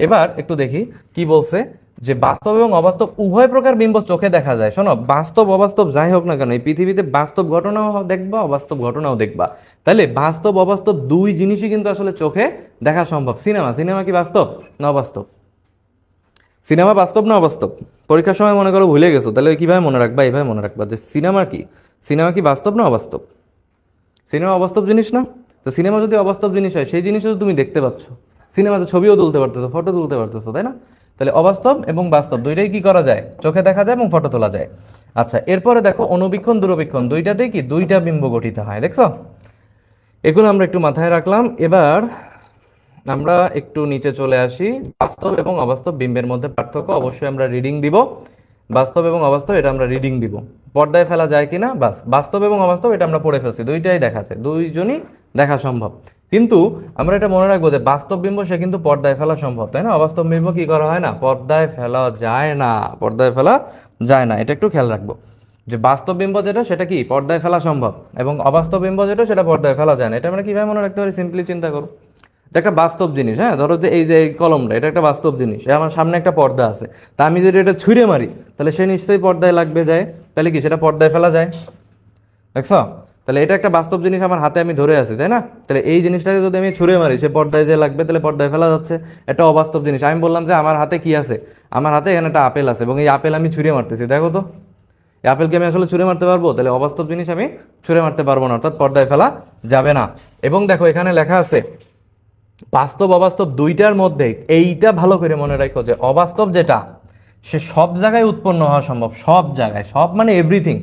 এবার একটু দেখি কি বলছে, যে বাস্তব এবং অবাস্তব উভয় প্রকার বিম্ব চোখে দেখা যায়। শোনো, বাস্তব অবাস্তব যাই হোক না কেন, এই পৃথিবীতে বাস্তব ঘটনাও দেখবা, অবাস্তব ঘটনাও দেখবা। তাহলে বাস্তব অবাস্তব দুই জিনিসই কিন্তু আসলে চোখে দেখা সম্ভব। সিনেমা কি বাস্তব না অবাস্তব? সিনেমা বাস্তব না অবাস্তব? পরীক্ষার সময় মনে করো ভুলে গেছো, তাহলে কিভাবে মনে রাখবা? এইভাবে মনে রাখবা যে সিনেমা কি বাস্তব না অবাস্তব? সিনেমা অবাস্তব জিনিস না? তো সিনেমা যদি অবাস্তব জিনিস হয়, সেই জিনিসও তো তুমি দেখতে পাচ্ছ, সিনেমাতে ছবিও তুলতে পারতেছো, ফটো তুলতে পারতেছো, তাই না? তাহলে অবাস্তব এবং বাস্তব দুইটাই কি করা যায়? চোখে দেখা যায় এবং ফটো তোলা যায়। আচ্ছা, এরপরে দেখো অনুবীক্ষণ দূরবীক্ষণ দুইটাতেই কি দুইটা বিম্ব গঠিত হয়, দেখছো? এগুলো আমরা একটু মাথায় রাখলাম। এবার আমরা একটু নিচে চলে আসি। বাস্তব এবং অবাস্তব বিম্বের মধ্যে পার্থক্য অবশ্যই আমরা রিডিং দিব। বাস্তব এবং অবাস্তব এটা আমরা রিডিং দিব, পর্দায় ফেলা যায় কিনা বাস, বাস্তব এবং অবাস্তব এটা আমরা পড়ে ফেলছি, দুইটাই দেখা যায়, দুইজনই দেখা সম্ভব। কিন্তু আমরা এটা মনে রাখবো যে বাস্তব বিম্ব সে কিন্তু পর্দায় ফেলা সম্ভব, তাই না? অবাস্তব বিম্ব কি করা হয় না, পর্দায় ফেলা যায় না, পর্দায় ফেলা যায় না, এটা একটু খেয়াল রাখবো যে বাস্তব বিম্ব যেটা সেটা কি পর্দায় ফেলা সম্ভব, এবং অবাস্তব বিম্ব যেটা সেটা পর্দায় ফেলা যায় না। এটা আমরা কিভাবে মনে রাখতে পারি, সিম্পলি চিন্তা করো যে একটা বাস্তব জিনিস, হ্যাঁ ধরো যে এই যে এই কলমটা এটা একটা বাস্তব জিনিস, আমার সামনে একটা পর্দা আছে, তা আমি যদি এটা ছুঁড়ে মারি তাহলে সে নিশ্চয়ই পর্দায় লাগবে যায়, তাহলে কি সেটা পর্দায় ফেলা যায়, দেখছো? তাহলে এটা একটা বাস্তব জিনিস আমার হাতে আমি ধরে আছি, তাই না? তাহলে এই জিনিসটাকে যদি আমি ছুঁড়ে মারি সে পর্দায় যে লাগবে, তাহলে পর্দায় ফেলা যাচ্ছে। এটা অবাস্তব জিনিস, আমি বললাম যে আমার হাতে কি আছে, আমার হাতে এখানে একটা আপেল আছে এবং এই আপেল আমি ছুঁড়ে মারতেছি, দেখো তো এই আপেলকে আমি আসলে ছুঁড়ে মারতে পারবো? তাহলে অবাস্তব জিনিস আমি ছুঁড়ে মারতে পারবো না, অর্থাৎ পর্দায় ফেলা যাবে না। এবং দেখো এখানে লেখা আছে বাস্তব অবাস্তব দুইটার মধ্যে এইটা ভালো করে মনে রাখো যে অবাস্তব যেটা সে সব জায়গায় উৎপন্ন হওয়া সম্ভব, সব জায়গায়, সব মানে এভরিথিং,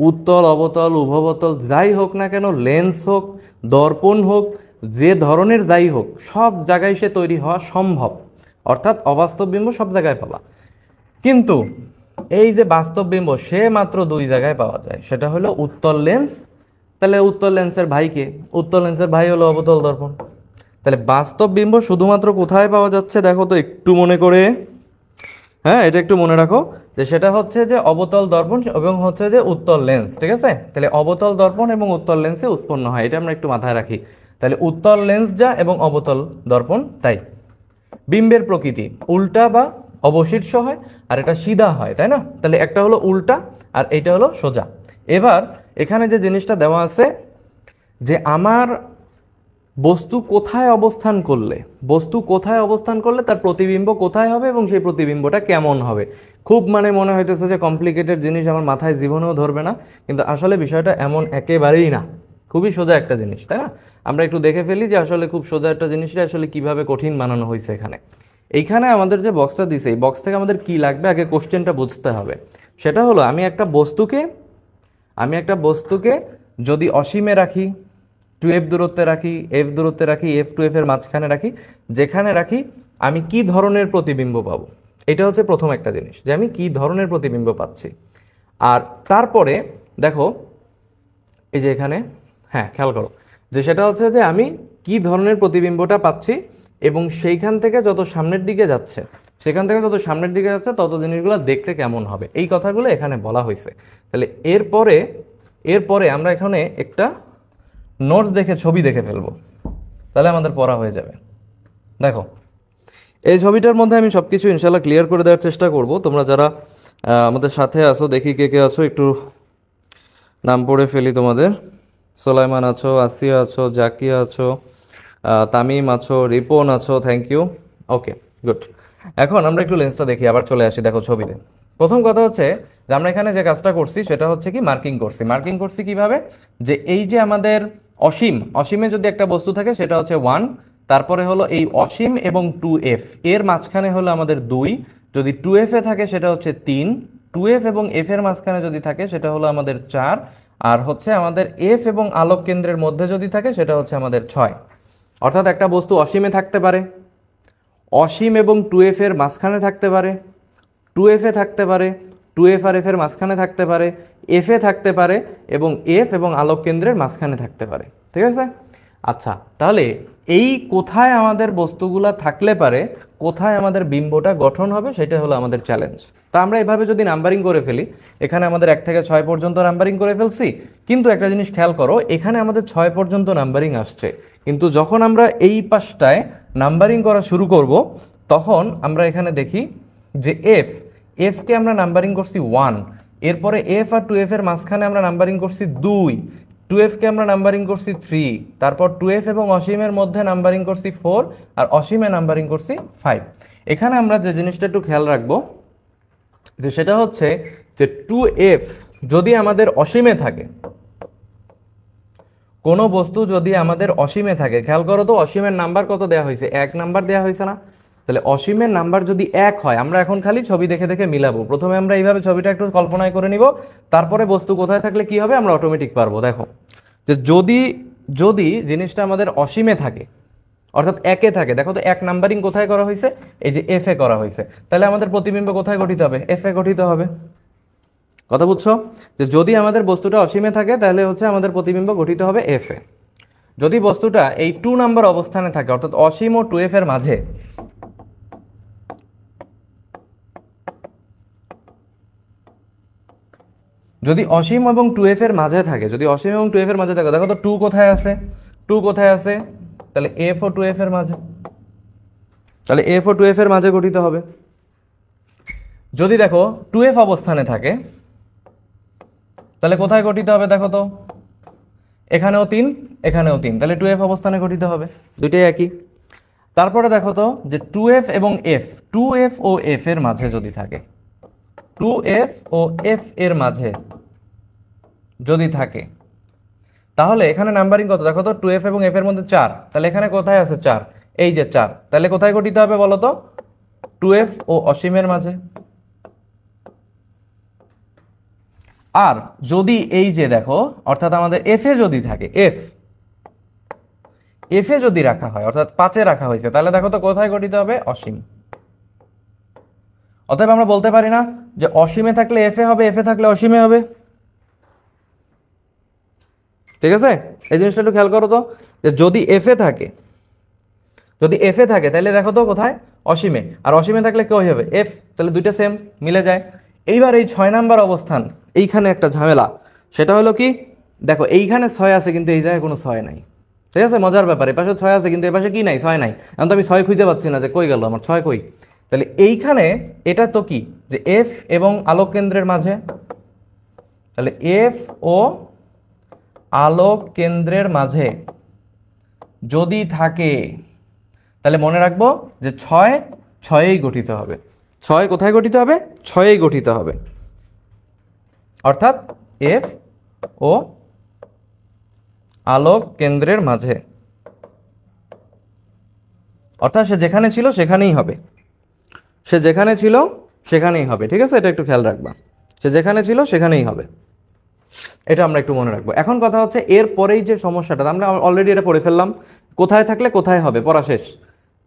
উত্তল অবতল উভবতল যাই হোক না কেন, লেন্স হোক দর্পণ হোক যে ধরনের যাই হোক সব জায়গায় সে তৈরি হওয়া সম্ভব, অর্থাৎ অবাস্তব বিম্ব সব জায়গায় পাওয়া। কিন্তু এই যে বাস্তব বিম্ব সে মাত্র দুই জায়গায় পাওয়া যায়, সেটা হলো উত্তল লেন্স, তাহলে উত্তল লেন্সের ভাইকে, উত্তল লেন্সের ভাই হলো অবতল দর্পণ। তাহলে বাস্তব বিম্ব শুধুমাত্র কোথায় পাওয়া যাচ্ছে দেখো তো একটু মনে করে, হ্যাঁ এটা একটু মনে রাখো যে সেটা হচ্ছে যে অবতল দর্পণ এবং হচ্ছে যে উত্তল লেন্স, ঠিক আছে? তাহলে অবতল দর্পণ এবং উত্তল লেন্সে উৎপন্ন হয়, এটা আমরা একটু মাথায় রাখি। তাহলে উত্তল লেন্স যা এবং অবতল দর্পণ তাই। বিম্বের প্রকৃতি উল্টা বা অবশীর্ষ হয় আর এটা সিধা হয়, তাই না? তাহলে একটা হলো উল্টা আর এইটা হলো সোজা। এবার এখানে যে জিনিসটা দেওয়া আছে যে আমার বস্তু কোথায় অবস্থান করলে, বস্তু কোথায় অবস্থান করলে তার প্রতিবিম্ব কোথায় হবে এবং সেই প্রতিবিম্বটা কেমন হবে, খুব মানে মনে হইতেছে যে কমপ্লিকেটেড জিনিস, আমার মাথায় জীবনেও ধরবে না, কিন্তু আসলে বিষয়টা এমন একেবারেই না, খুবই সোজা একটা জিনিস, তাই না? আমরা একটু দেখে ফেলি যে আসলে খুব সোজা একটা জিনিসটা আসলে কিভাবে কঠিন বানানো হয়েছে এখানে। এইখানে আমাদের যে বক্সটা দিছে এই বক্স থেকে আমাদের কি লাগবে আগে কোশ্চেনটা বুঝতে হবে। সেটা হলো আমি একটা বস্তুকে যদি অসীমে রাখি, 2f দূরত্বে রাখি, f দূরত্বে রাখি, f টু f এর মাঝখানে রাখি, যেখানে রাখি আমি কি ধরনের প্রতিবিম্ব পাবো, এটা হচ্ছে প্রথম একটা জিনিস যে আমি কি ধরনের প্রতিবিম্ব পাচ্ছি। আর তারপরে দেখো এই যে এখানে, হ্যাঁ খেয়াল করো যে সেটা হচ্ছে যে আমি কি ধরনের প্রতিবিম্বটা পাচ্ছি এবং সেইখান থেকে যত সামনের দিকে যাচ্ছে, সেখান থেকে যত সামনের দিকে যাচ্ছে তত জিনিসগুলো দেখতে কেমন হবে, এই কথাগুলো এখানে বলা হয়েছে। তাহলে এরপরে এরপরে আমরা এখানে একটা নোটস দেখে ছবি দেখে ফেলবো, তাহলে আমাদের পড়া হয়ে যাবে। দেখো এই ছবিটার মধ্যে আমি সব কিছু ইনশাল্লাহ ক্লিয়ার করে দেওয়ার চেষ্টা করব। তোমরা যারা আমাদের সাথে আছো দেখি কে কে আছো, একটু নাম পড়ে ফেলি তোমাদের। সোলাইমান আছো, আসিয়া আছো, জাকিয়া আছো, তামিম আছো, রিপন আছো, থ্যাংক ইউ। Okay good. এখন আমরা একটু লেন্সটা দেখি, আবার চলে আসি দেখো ছবিতে। প্রথম কথা হচ্ছে যে আমরা এখানে যে কাজটা করছি সেটা হচ্ছে কি মার্কিং করছি কিভাবে, যে এই যে আমাদের অসীমে যদি একটা বস্তু থাকে সেটা হচ্ছে 1, তারপরে হলো এই অসীম এবং 2f এর মাঝখানে হলো আমাদের 2, যদি 2f এ থাকে সেটা হচ্ছে 3, 2f এবং f এর মাঝখানে যদি থাকে সেটা হলো আমাদের 4, আর হচ্ছে আমাদের f এবং আলোক কেন্দ্রের মধ্যে যদি থাকে সেটা হচ্ছে আমাদের 6। অর্থাৎ একটা বস্তু অসীমে থাকতে পারে, অসীম এবং 2f এর মাঝখানে থাকতে পারে, 2f এ থাকতে পারে, 2f আর f এর মাঝখানে থাকতে পারে, f এ থাকতে পারে এবং f এবং আলোক কেন্দ্রের মাঝখানে থাকতে পারে, ঠিক আছে? আচ্ছা তাহলে এই কোথায় আমাদের বস্তুগুলা থাকলে পারে কোথায় আমাদের বিম্বটা গঠন হবে সেটা হলো আমাদের চ্যালেঞ্জ। তা আমরা এভাবে যদি নাম্বারিং করে ফেলি, এখানে আমাদের 1 থেকে 6 পর্যন্ত নাম্বারিং করে ফেলছি, কিন্তু একটা জিনিস খেয়াল করো এখানে আমাদের 6 পর্যন্ত নাম্বারিং আসছে, কিন্তু যখন আমরা এই পাশটায় নাম্বারিং করা শুরু করব তখন আমরা এখানে দেখি যে এফকে আমরা নাম্বারিং করছি 1, এরপরে এফ আর 2f এর মাঝখানে আমরা নাম্বারিং করছি 2, 2f কে আমরা নাম্বারিং করছি 3, তারপর 2f এবং অসীমের মধ্যে নাম্বারিং করছি 4, আর অসীমে নাম্বারিং করছি 5। এখানে আমরা যে জিনিসটা একটু খেয়াল রাখবো যে সেটা হচ্ছে যে 2f যদি আমাদের অসীমে থাকে, কোনো বস্তু যদি আমাদের অসীমে থাকে, খেয়াল করো তো অসীমের নাম্বার কত দেওয়া হয়েছে, 1 নাম্বার দেওয়া হয়েছে না? তাহলে অসীমের নাম্বার যদি 1 হয়, আমরা এখন খালি ছবি দেখে দেখে মিলাবো। প্রথমে আমরা এইভাবে ছবিটা একটু কল্পনায় করে নিব, তারপরে বস্তু কোথায় থাকলে কি হবে আমরা অটোমেটিক পারবো। দেখো যে যদি যদি জিনিসটা আমাদের অসীমে থাকে অর্থাৎ 1 এ থাকে, দেখো তো 1 নাম্বারিং কোথায় করা হয়েছে, এই যে f এ করা হয়েছে, তাহলে আমাদের প্রতিবিম্ব কোথায় গঠিত হবে, f এ গঠিত হবে, কথা বুঝছো? যে যদি আমাদের বস্তুটা অসীমে থাকে তাহলে হচ্ছে আমাদের প্রতিবিম্ব গঠিত হবে এফ এ। যদি বস্তুটা এই 2 নাম্বার অবস্থানে থাকে অর্থাৎ অসীম ও 2f এর মাঝে, যদি অসীম এবং 2f এর মাঝে থাকে, যদি অসীম এবং 2f এর মাঝে থাকে, দেখো তো 2 কোথায় আছে, 2 কোথায় আছে, তাহলে f ও 2f এর মাঝে, তাহলে f ও 2f এর মাঝে গঠিত হবে। যদি দেখো 2f অবস্থানে থাকে তাহলে কোথায় গঠিত হবে, দেখো তো এখানেও 3 এখানেও 3, তাহলে 2f অবস্থানে গঠিত হবে, দুইটাই একই। তারপরে দেখো তো যে 2f এবং f, 2f ও f এর মাঝে যদি থাকে, 2f ও f এর মাঝে যদি থাকে, তাহলে এখানে নাম্বারিং কত দেখো তো, 2f এবং f এর মধ্যে 4, তাহলে এখানে কোথায় আছে 4, এই যে 4, তাহলে কোথায় গঠিত হবে বলো তো, 2f ও অসীমের মাঝে। আর যদি এই যে দেখো অর্থাৎ আমাদের f এ যদি থাকে, f এ যদি রাখা হয় অর্থাৎ 5 এ রাখা হয়েছে, তাহলে দেখো তো কোথায় গঠিত হবে, অসীম। অতএব আমরা বলতে পারি না যে অসীমে থাকলে f এ হবে, f এ থাকলে অসীমে হবে। ঠিক আছে, এই জিনিসটা একটু খেয়াল করো তো, যে যদি f এ থাকে, যদি f এ থাকে তাহলে দেখো তো কোথায়, অসীমে, আর অসীমে থাকলে কি হবে, f, তাহলে দুইটা সেম মিলে যায়। এইবার এই 6 নাম্বার অবস্থান, এইখানে একটা ঝামেলা, সেটা হলো কি, দেখো এইখানে 6 আছে কিন্তু এই জায়গায় কোনো 6 নাই। ঠিক আছে, মজার ব্যাপার, এই পাশে 6 আছে কিন্তু এই পাশে কি নাই, 6 নাই। এখন তো আমি 6 খুঁজে পাচ্ছি না যে কই গেল আমার 6 কই। তাহলে এইখানে এটা তো কি, যে f এবং আলোক কেন্দ্রের মাঝে, তাহলে f ও আলোক কেন্দ্রের মাঝে যদি থাকে, তাহলে মনে রাখবো যে 6 6এই গঠিত হবে। 6 কোথায় গঠিত হবে, 6এই গঠিত হবে, অর্থাৎ f ও আলোক কেন্দ্রের মাঝে, অর্থাৎ সে যেখানে ছিল সেখানেই হবে, সে যেখানে ছিল সেখানেই হবে। ঠিক আছে, এটা একটু খেয়াল রাখবা, সে যেখানে ছিল সেখানেই হবে, এটা আমরা একটু মনে রাখবো। এখন কথা হচ্ছে এর পরেই যে সমস্যাটা, আমরা অলরেডি এটা পড়ে ফেললাম, কোথায় থাকলে কোথায় হবে, পড়া শেষ।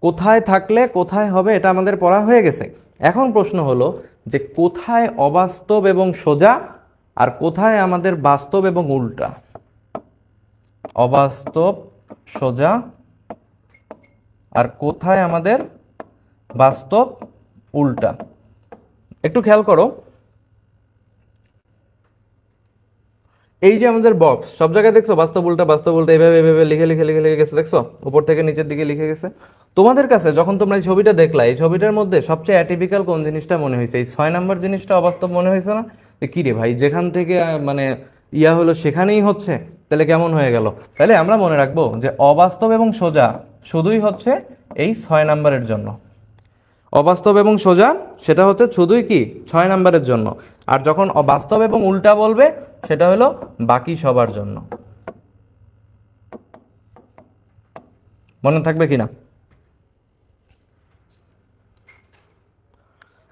কোথায় থাকলে কোথায় হবে এটা আমাদের পড়া হয়ে গেছে। এখন প্রশ্ন হলো যে কোথায় অবাস্তব এবং সোজা, আর কোথায় আমাদের বাস্তব এবং উল্টা, অবাস্তব সোজা আর কোথায় আমাদের বাস্তব উল্টা। একটু খেয়াল করো, এই যে আমাদের বক্স, সব জায়গায় দেখছো বাস্তব উল্টা এইভাবে এইভাবে লিখে লিখে লিখে লিখে গেছে, দেখছো উপর থেকে নিচের দিকে লিখে গেছে। তোমাদের কাছে যখন তোমরা এই ছবিটা দেখলা, এই ছবিটার মধ্যে সবচেয়ে অ্যাটিপিক্যাল কোন জিনিসটা মনে হয়েছে, এই 6 নাম্বার জিনিসটা অবাস্তব মনে হয়েছে না? কি রে ভাই, যেখান থেকে মানে ইয়া হলো সেখানেই হচ্ছে, তাহলে কেমন হয়ে গেল? তাহলে আমরা মনে রাখবো যে অবাস্তব এবং সোজা শুধুই হচ্ছে এই 6 নাম্বারের জন্য, অবাস্তব এবং সোজা সেটা হচ্ছে শুধুই কি 6 নাম্বারের জন্য, আর যখন অবাস্তব এবং উল্টা বলবে সেটা হলো বাকি সবার জন্য। মনে থাকবে কিনা?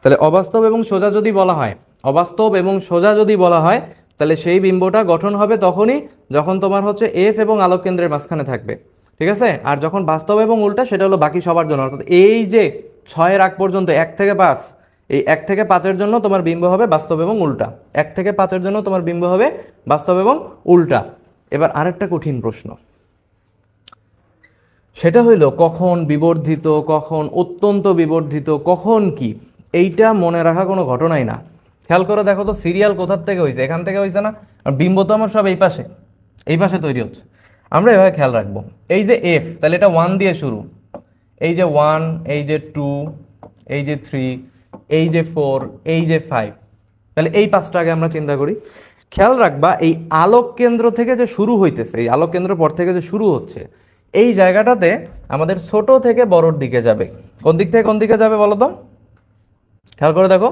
তাহলে অবাস্তব এবং সোজা যদি বলা হয়, অবাস্তব এবং সোজা যদি বলা হয়, তাহলে সেই বিম্বটা গঠন হবে তখনই যখন তোমার হচ্ছে এফ এবং আলোক কেন্দ্রের মাঝখানে থাকবে। ঠিক আছে, আর যখন বাস্তব এবং উল্টা সেটা হলো বাকি সবার জন্য, অর্থাৎ এই যে 6 আগ পর্যন্ত 1 থেকে 5, এই 1 থেকে 5-এর জন্য তোমার বিম্ব হবে বাস্তব এবং উল্টা, 1 থেকে 5-এর জন্য তোমার বিম্ব হবে বাস্তব এবং উল্টা। এবার আরেকটা কঠিন প্রশ্ন, সেটা হইল কখন বিবর্ধিত, কখন অত্যন্ত বিবর্ধিত, কখন কি, এইটা মনে রাখা কোনো ঘটনাই না। খেয়াল করে দেখো তো সিরিয়াল কোথার থেকে হয়েছে, এখান থেকে হয়েছে না? আর বিম্ব তো আমার সব এই পাশে তৈরি হচ্ছে। আমরা এভাবে খেয়াল রাখবো, এই যে এফ, তাহলে এটা 1 দিয়ে শুরু, এই যে 1, এই যে 2, এই যে 3, এই যে 4, এই যে 5, তাহলে এই 5টা আগে আমরা চিন্তা করি। খেয়াল রাখবা এই আলোক কেন্দ্র থেকে যে শুরু হইতেছে, এই আলোক কেন্দ্র পর থেকে যে শুরু হচ্ছে, এই জায়গাটাতে আমাদের ছোট থেকে বড়র দিকে যাবে। কোন দিক থেকে কোন দিকে যাবে বলো তো, খেয়াল করে দেখো,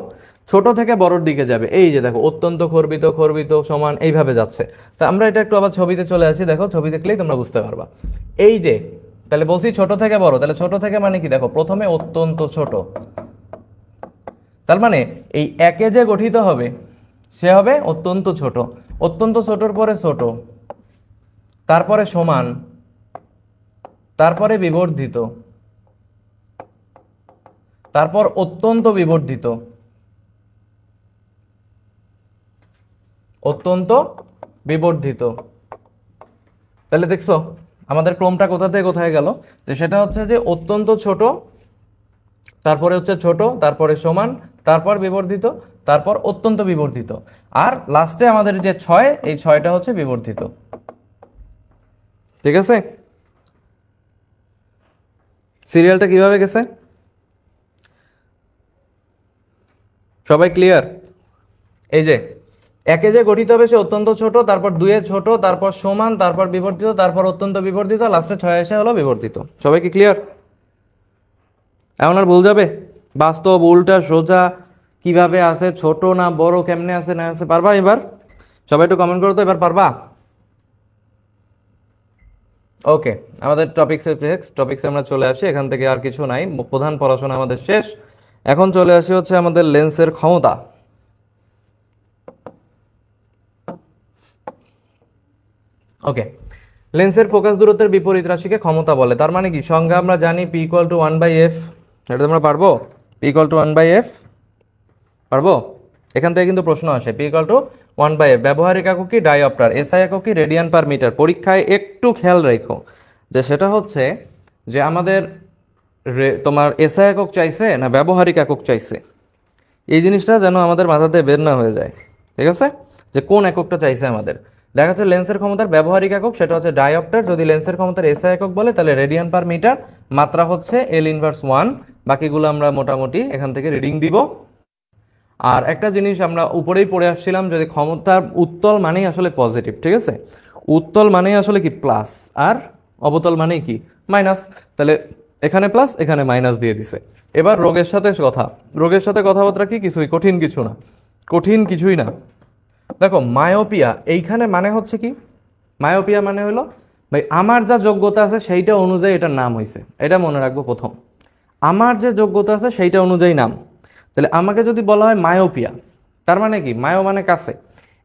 ছোট থেকে বড়র দিকে যাবে। এই যে দেখো অত্যন্ত খর্বিত খর্বিত সমান এইভাবে যাচ্ছে। তা আমরা এটা একটু আবার ছবিতে চলে আসি, দেখো ছবি দেখলেই তোমরা বুঝতে পারবা। এই যে তাহলে বলছি ছোট থেকে বড়, তাহলে ছোট থেকে মানে কি, দেখো প্রথমে অত্যন্ত ছোট, তার মানে এই একে যে গঠিত হবে সে হবে অত্যন্ত ছোট, অত্যন্ত ছোটর পরে ছোট, তারপরে সমান, তারপরে বিবর্ধিত, তারপর অত্যন্ত বিবর্ধিত, অত্যন্ত বিবর্ধিত। তাহলে দেখছো আমাদের ক্রমটা কোথা থেকে কোথায় গেল, যে সেটা হচ্ছে যে অত্যন্ত ছোট, তারপরে হচ্ছে ছোট, তারপরে সমান, তারপর বিবর্ধিত, তারপর অত্যন্ত বিবর্ধিত, আর লাস্টে আমাদের যে 6, এই 6টা হচ্ছে বিবর্ধিত। ঠিক আছে, সিরিয়ালটা কিভাবে গেছে সবাই ক্লিয়ার? এই যে একে যে গঠিত হবে সে অত্যন্ত ছোট, তারপর 2 ছোট, তারপর সমান, তারপর বিবর্ধিত, তারপর অত্যন্ত বিবর্ধিত, লাস্টে 6 এসে হলো বিবর্ধিত। সবাই কি ক্লিয়ার? এখন আর ভুল যাবে? বাস্তব, উল্টা, সোজা, কিভাবে আছে, ছোট না বড়, কেমনে আছে না আছে, পারবা এবার? সবাই একটু কমেন্ট করো তো, এবার পারবা? ওকে, আমাদের টপিক্সে আমরা চলে আসি। এখান থেকে আর কিছু নাই, প্রধান পড়াশোনা আমাদের শেষ। এখন চলে আসি হচ্ছে আমাদের লেন্সের ক্ষমতা। ওকে, লেন্সের ফোকাস দূরত্বের বিপরীত রাশিকে ক্ষমতা বলে। তার মানে কি, সংজ্ঞা আমরা জানি P = 1/f। এটা তোমরা পারবো? P = 1/f পারবো? এখান থেকে কিন্তু প্রশ্ন আসে। P = 1/f ব্যবহারিক একক কি? ডায়োপ্টার। এসআই একক কি? Radian per metre. পরীক্ষায় একটু খেয়াল রেখো যে সেটা হচ্ছে যে আমাদের তোমার এসআই একক চাইছে না ব্যবহারিক একক চাইছে, এই জিনিসটা যেন আমাদের মাথাতে বের না হয়ে যায়। ঠিক আছে, যে কোন এককটা চাইছে আমাদের। দেখা যাচ্ছে লেন্সের ক্ষমতার ব্যবহারিক একক সেটা হচ্ছে ডায়োপ্টার। যদি লেন্সের ক্ষমতার এসআই একক বলে তাহলে রেডিয়ান পার মিটার। মাত্রা হচ্ছে L−1। বাকিগুলো আমরা মোটামুটি এখান থেকে রিডিং দিব। আর একটা জিনিস আমরা উপরেই পড়ে আসছিলাম, যদি ক্ষমতার উত্তল মানেই আসলে পজিটিভ। ঠিক আছে, উত্তল মানেই আসলে কি প্লাস, আর অবতল মানেই কি মাইনাস। তাহলে এখানে প্লাস, এখানে মাইনাস দিয়ে দিছে। এবার রোগের সাথে কথা, রোগের সাথে কথাবার্তা কি? কিছুই কঠিন কিছু না, কঠিন কিছুই না। দেখো মায়োপিয়া, এইখানে মানে হচ্ছে কি, মায়োপিয়া মানে হলো ভাই আমার যা যোগ্যতা আছে সেইটা অনুযায়ী এটার নাম হয়েছে। এটা মনে রাখবো প্রথম, আমার যে যোগ্যতা আছে সেইটা অনুযায়ী নাম। তাহলে আমাকে যদি বলা হয় মায়োপিয়া, তার মানে কি? মায়ো মানে কাছে,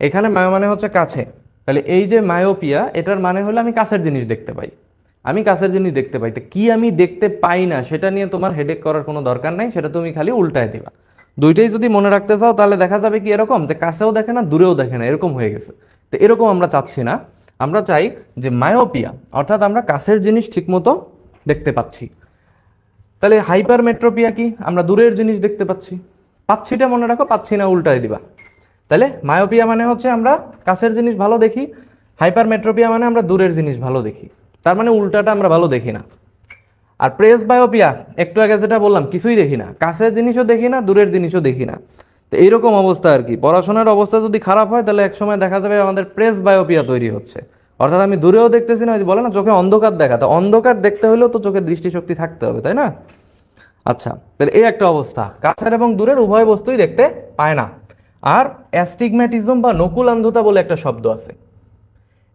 এখানে মায়ো মানে হচ্ছে কাছে। তাহলে এই যে মায়োপিয়া, এটার মানে হলো আমি কাছের জিনিস দেখতে পাই, আমি কাছের জিনিস দেখতে পাই। তো কি আমি দেখতে পাই না সেটা নিয়ে তোমার হেডেক করার কোনো দরকার নাই, সেটা তুমি খালি উল্টায় দিবা। দুইটাই যদি মনে রাখতে চাও তাহলে দেখা যাবে কি এরকম, যে কাছেও দেখে না দূরেও দেখে না, এরকম হয়ে গেছে। তো এরকম আমরা চাচ্ছি না, আমরা চাই যে মায়োপিয়া অর্থাৎ আমরা কাছের জিনিস ঠিকমতো দেখতে পাচ্ছি। তাহলে হাইপার মেট্রোপিয়া কি? আমরা দূরের জিনিস দেখতে পাচ্ছি। পাচ্ছিটা মনে রাখো, পাচ্ছি না উল্টায় দিবা। তাহলে মায়োপিয়া মানে হচ্ছে আমরা কাছের জিনিস ভালো দেখি, হাইপার মেট্রোপিয়া মানে আমরা দূরের জিনিস ভালো দেখি। তার মানে উল্টাটা আমরা ভালো দেখি না। আর প্রেস বায়োপিয়া, একটু আগে যেটা বললাম, কিছুই দেখি না, কাছের জিনিসও দেখি না, দূরের জিনিসও দেখি না। তো এইরকম অবস্থা আর কি। পড়াশোনার অবস্থা যদি খারাপ হয় তাহলে একসময় দেখা যাবে আমাদের প্রেস বায়োপিয়া তৈরি হচ্ছে, অর্থাৎ আমি দূরেও দেখতেছি না, বলে না চোখে অন্ধকার দেখা। তো অন্ধকার দেখতে হলেও তো চোখে দৃষ্টিশক্তি থাকতে হবে, তাই না? আচ্ছা, তাহলে এই একটা অবস্থা, কাছের এবং দূরের উভয় বস্তুই দেখতে পায় না। আর অ্যাস্টিগম্যাটিজম বা নকুল অন্ধতা বলে একটা শব্দ আছে।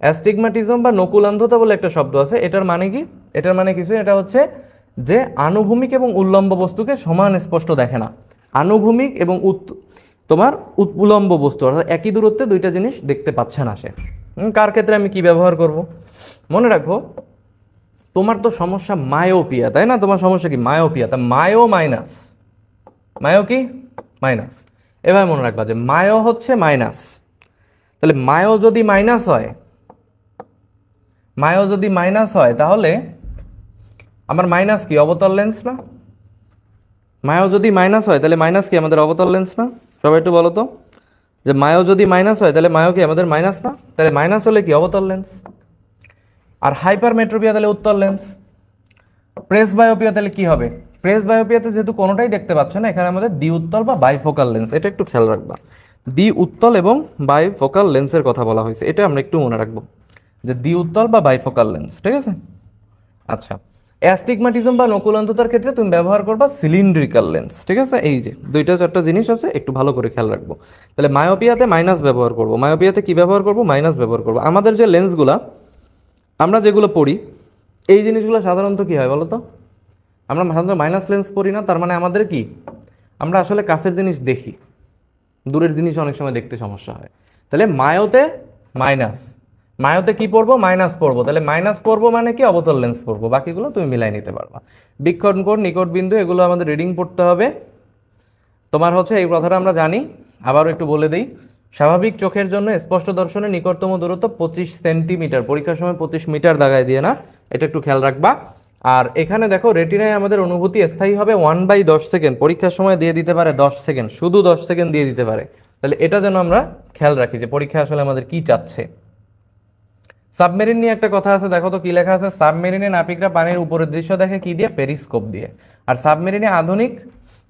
অ্যাস্টিগম্যাটিজম বা নকুল অন্ধতা বলে একটা শব্দ আছে। এটার মানে কি? এটার মানে কিছু, এটা হচ্ছে যে আনুভূমিক এবং উল্লম্ব বস্তুকে সমান স্পষ্ট দেখে না। আনুভূমিক এবং তোমার উল্লম্ব বস্তু অর্থাৎ একই দূরত্বে দুইটা জিনিস দেখতে পাচ্ছে না সে। কার ক্ষেত্রে আমি কি ব্যবহার করব? মনে রাখবো তোমার তো সমস্যা মায়োপিয়া, তাই না? তোমার সমস্যা কি? মায়োপিয়া। তা মায়ো মাইনাস, মায়ো কি? মাইনাস। এবার মনে রাখবা যে মায়ো হচ্ছে মাইনাস। তাহলে মায়ো যদি মাইনাস হয়, মায়ো যদি মাইনাস হয় তাহলে আমার মাইনাস কি? অবতল লেন্স না? মায়ো যদি মাইনাস হয় তাহলে মাইনাস কি? আমাদের অবতল লেন্স না? সবাই একটু বলো তো, যে মায়ো যদি মাইনাস হয় তাহলে মায়ো কি? আমাদের মাইনাস না? তাহলে মাইনাস হলে কি? অবতল লেন্স। আর হাইপার মেট্রোপিয়া তাহলে উত্তল লেন্স। প্রেস বায়োপিয়া তাহলে কি হবে? প্রেস বায়োপিয়াতে যেহেতু কোনোটাই দেখতে পাচ্ছ না, এখানে আমাদের দ্বি উত্তল বা বাইফোকাল লেন্স, এটা একটু খেয়াল রাখবা। দ্বি উত্তল এবং বাইফোকাল লেন্সের কথা বলা হয়েছে, এটা আমরা একটু মনে রাখবো, যে দ্বি উত্তল বা বাইফোকাল লেন্স। ঠিক আছে, আচ্ছা। অ্যাস্টিগম্যাটিজম বা নকুল অন্ধতার ক্ষেত্রে তুমি ব্যবহার করবা সিলিন্ড্রিক্যাল লেন্স। ঠিক আছে, এই যে দুইটা চারটা জিনিস আছে, একটু ভালো করে খেয়াল রাখবো। তাহলে মায়োপিয়াতে মাইনাস ব্যবহার করবো, মায়োপিয়াতে কি ব্যবহার করবো? মাইনাস ব্যবহার করবো। আমাদের যে লেন্সগুলা আমরা যেগুলো পড়ি, এই জিনিসগুলো সাধারণত কি হয় বলো তো? আমরা সাধারণত মাইনাস লেন্স পড়ি না। তার মানে আমাদের কি, আমরা আসলে কাছের জিনিস দেখি, দূরের জিনিস অনেক সময় দেখতে সমস্যা হয়। তাহলে মায়োতে মাইনাস, মায়োতে কি পড়বো? মাইনাস পড়বো। তাহলে মাইনাস পড়বো মানে কি? অবতল লেন্স পড়বো। বাকিগুলো তুমি মিলাই নিতে পারবা। বৃক্ষণ কোণ, নিকট বিন্দু, এগুলো আমাদের রিডিং পড়তে হবে। তোমার হচ্ছে এই কথাটা আমরা জানি, আবারও একটু বলে দিই। স্বাভাবিক চোখের জন্য স্পষ্ট দর্শনের নিকটতম দূরত্ব 25 সেন্টিমিটার, পরীক্ষার সময় 25 মিটার দাগায় দিয়ে না, এটা একটু খেয়াল রাখবা। আর এখানে দেখো রেটিনায় আমাদের অনুভূতি স্থায়ী হবে 1/10 সেকেন্ড, পরীক্ষার সময় দিয়ে দিতে পারে 10 সেকেন্ড, শুধু 10 সেকেন্ড দিয়ে দিতে পারে। তাহলে এটা যেন আমরা খেয়াল রাখি যে পরীক্ষা আসলে আমাদের কি চাচ্ছে। সাবমেরিন নিয়ে একটা কথা আছে, দেখো তো কি লেখা আছে। সাবমেরিনে নাবিকরা পানির উপরের দৃশ্য দেখে কি দিয়ে? পেরিস্কোপ দিয়ে। আর সাবমেরিনে আধুনিক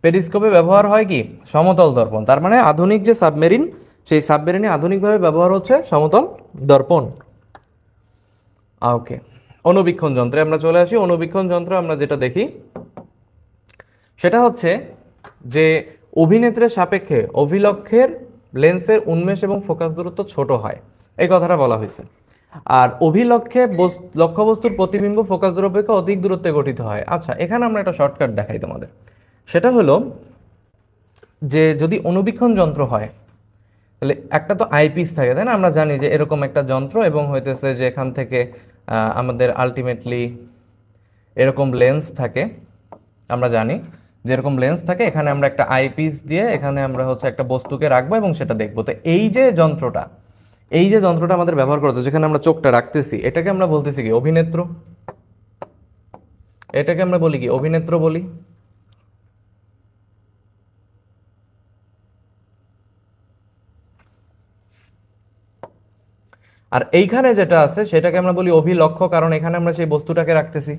পেরিস্কোপে ব্যবহার হয় কি? সমতল দর্পণ। তার মানে আধুনিক যে সাবমেরিন, সেই সাবমেরিনে আধুনিকভাবে ব্যবহার হচ্ছে সমতল দর্পণ। ওকে, অণুবীক্ষণ যন্ত্রে আমরা চলে আসি। অণুবীক্ষণ যন্ত্র আমরা যেটা দেখি সেটা হচ্ছে যে অভিনেত্রের সাপেক্ষে অভিলক্ষের লেন্সের উন্মেষ এবং ফোকাস দূরত্ব ছোট হয়, এই কথাটা বলা হয়েছে। আর অভিলক্ষে লক্ষ্যবস্তুর প্রতিবিম্ব ফোকাস দূরত্ব অপেক্ষা অধিক দূরত্বে গঠিত হয়। আচ্ছা, এখানে আমরা একটা শর্টকাট দেখাই তোমাদের। সেটা হলো যে যদি অণুবীক্ষণ যন্ত্র হয় তাহলে একটা তো আইপিস থাকে, তাই না? আমরা জানি যে এরকম একটা যন্ত্র এবং হইতেছে যে এখান থেকে আমাদের আলটিমেটলি এরকম লেন্স থাকে। আমরা জানি যে এরকম লেন্স থাকে, এখানে আমরা একটা আইপিস দিয়ে এখানে আমরা হচ্ছে একটা বস্তুকে রাখবো এবং সেটা দেখবো। তো এই যে যন্ত্রটা আমাদের ব্যবহার করতে, যেখানে আমরা চোখটা রাখতেছি, এটাকে আমরা বলতেছি কি? অভিনেত্র। এটাকে আমরা বলি কি? অভিনেত্র বলি। আর এইখানে যেটা আছে সেটাকে আমরা বলি অভিলক্ষ্য, কারণ এখানে আমরা সেই বস্তুটাকে রাখতেছি।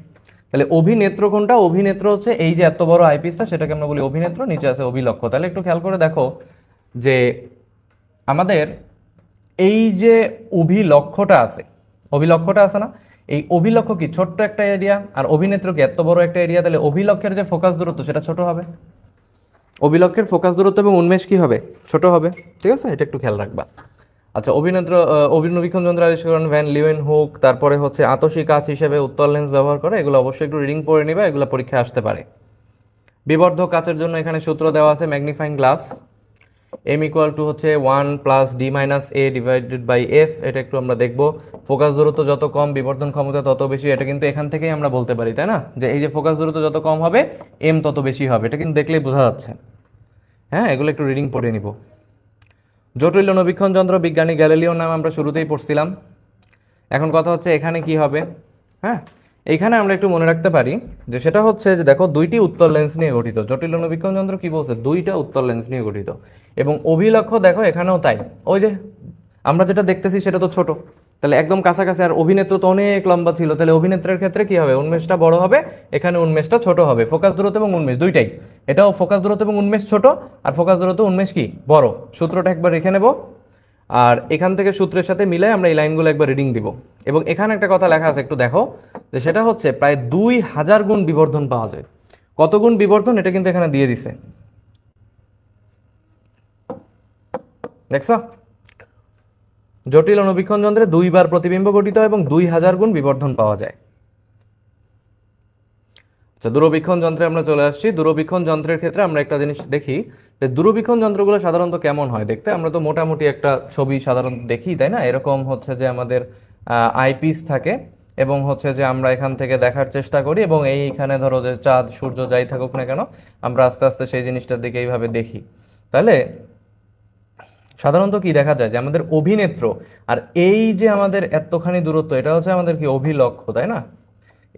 তাহলে অভিনেত্র কোনটা? অভিনেত্র হচ্ছে এই যে এত বড় আইপিসটা, সেটাকে আমরা বলি অভিনেত্র, নিচে আছে অভিলক্ষ্য। তাহলে একটু খেয়াল করে দেখো যে আমাদের এই যে অভিলক্ষ্যটা আছে না, এই অভিলক্ষ্য কি? ছোট্ট একটা এরিয়া, আর অভিনেত্র কি? এত বড় একটা এরিয়া। তাহলে অভিলক্ষের যে ফোকাস দূরত্ব সেটা ছোট হবে, অভিলক্ষের ফোকাস দূরত্ব এবং উন্মেষ কি হবে? ছোট হবে। ঠিক আছে, এটা একটু খেয়াল রাখবা। আচ্ছা, অভিনবীক্ষণ যন্ত্র আবিষ্কার করেন ভ্যান লিউয়েনহুক। তারপরে হচ্ছে আতসী কাচ হিসেবে উত্তল লেন্স ব্যবহার করে, এগুলো অবশ্যই একটু রিডিং পড়ে নিবা, এগুলো পরীক্ষায় আসতে পারে। বিবর্ধক কাচের জন্য এখানে সূত্র দেওয়া আছে, magnifying glass M equal to হচ্ছে 1 plus D minus A divided by F. এটা একটু আমরা দেখবো। ফোকাস দূরত্ব যত কম বিবর্ধন ক্ষমতা তত বেশি, এটা কিন্তু এখান থেকেই আমরা বলতে পারি, তাই না? যে এই যে ফোকাস দূরত্ব যত কম হবে এম তত বেশি হবে, এটা কিন্তু দেখলেই বোঝা যাচ্ছে। হ্যাঁ, এগুলো একটু রিডিং পড়ে নিব। জটিল অণুবীক্ষণ যন্ত্র বিজ্ঞানী গ্যালিলিওর নাম আমরা শুরুতেই পড়ছিলাম। এখন কথা হচ্ছে এখানে কি হবে। হ্যাঁ, এইখানে আমরা একটু মনে রাখতে পারি যে সেটা হচ্ছে যে দেখো দুইটি উত্তল লেন্স নিয়ে গঠিত। জটিল অণুবীক্ষণ যন্ত্র কি বলছে? দুইটা উত্তল লেন্স নিয়ে গঠিত। এবং অভিলক্ষ্য দেখো এখানেও তাই, ওই যে আমরা যেটা দেখতেছি সেটা তো ছোট, তাহলে একদম কাছাকাছি। আর অভিনেত্র তো অনেক লম্বা ছিল, তাহলে অভিনেত্রের ক্ষেত্রে কি হবে? উন্মেষটা বড় হবে, এখানে উন্মেষটা ছোট হবে। ফোকাস দূরত্ব এবং উন্মেষ দুইটাই, এটাও ফোকাস দূরত্ব এবং উন্মেষ ছোট, আর ফোকাস দূরত্ব উন্মেষ কি? বড়। সূত্রটা একবার রেখে নেব, আর এখান থেকে সূত্রের সাথে মিলে আমরা এই লাইনগুলো একবার রিডিং দিব। এবং এখানে একটা কথা লেখা আছে, একটু দেখো, যে সেটা হচ্ছে প্রায় 2000 গুণ বিবর্ধন পাওয়া যায়। কত গুণ বিবর্ধন? এটা কিন্তু এখানে দিয়ে দিছে, দেখছো? জটিল অণুবীক্ষণ যন্ত্রে 2 বার প্রতিবিম্ব গঠিত হয় এবং 2000 গুণ বিবর্ধন পাওয়া যায়। আচ্ছা, দূরবীক্ষণ যন্ত্রে আমরা চলে আসছি। দূরবীক্ষণ যন্ত্রের ক্ষেত্রে আমরা একটা জিনিস দেখি যে দূরবীক্ষণ যন্ত্রগুলো সাধারণত কেমন হয় দেখতে। আমরা তো মোটামুটি একটা ছবি সাধারণত দেখি, তাই না? এরকম হচ্ছে যে আমাদের আইপিস থাকে এবং হচ্ছে যে আমরা এখান থেকে দেখার চেষ্টা করি, এবং এইখানে ধরো যে চাঁদ সূর্য যাই থাকুক না কেন, আমরা আস্তে আস্তে সেই জিনিসটার দিকে এইভাবে দেখি। তাহলে সাধারণত কি দেখা যায় যে আমাদের অভিনেত্র আর এই যে আমাদের এতখানি দূরত্ব, এটা হচ্ছে আমাদের কি? অভিলক্ষ্য, তাই না?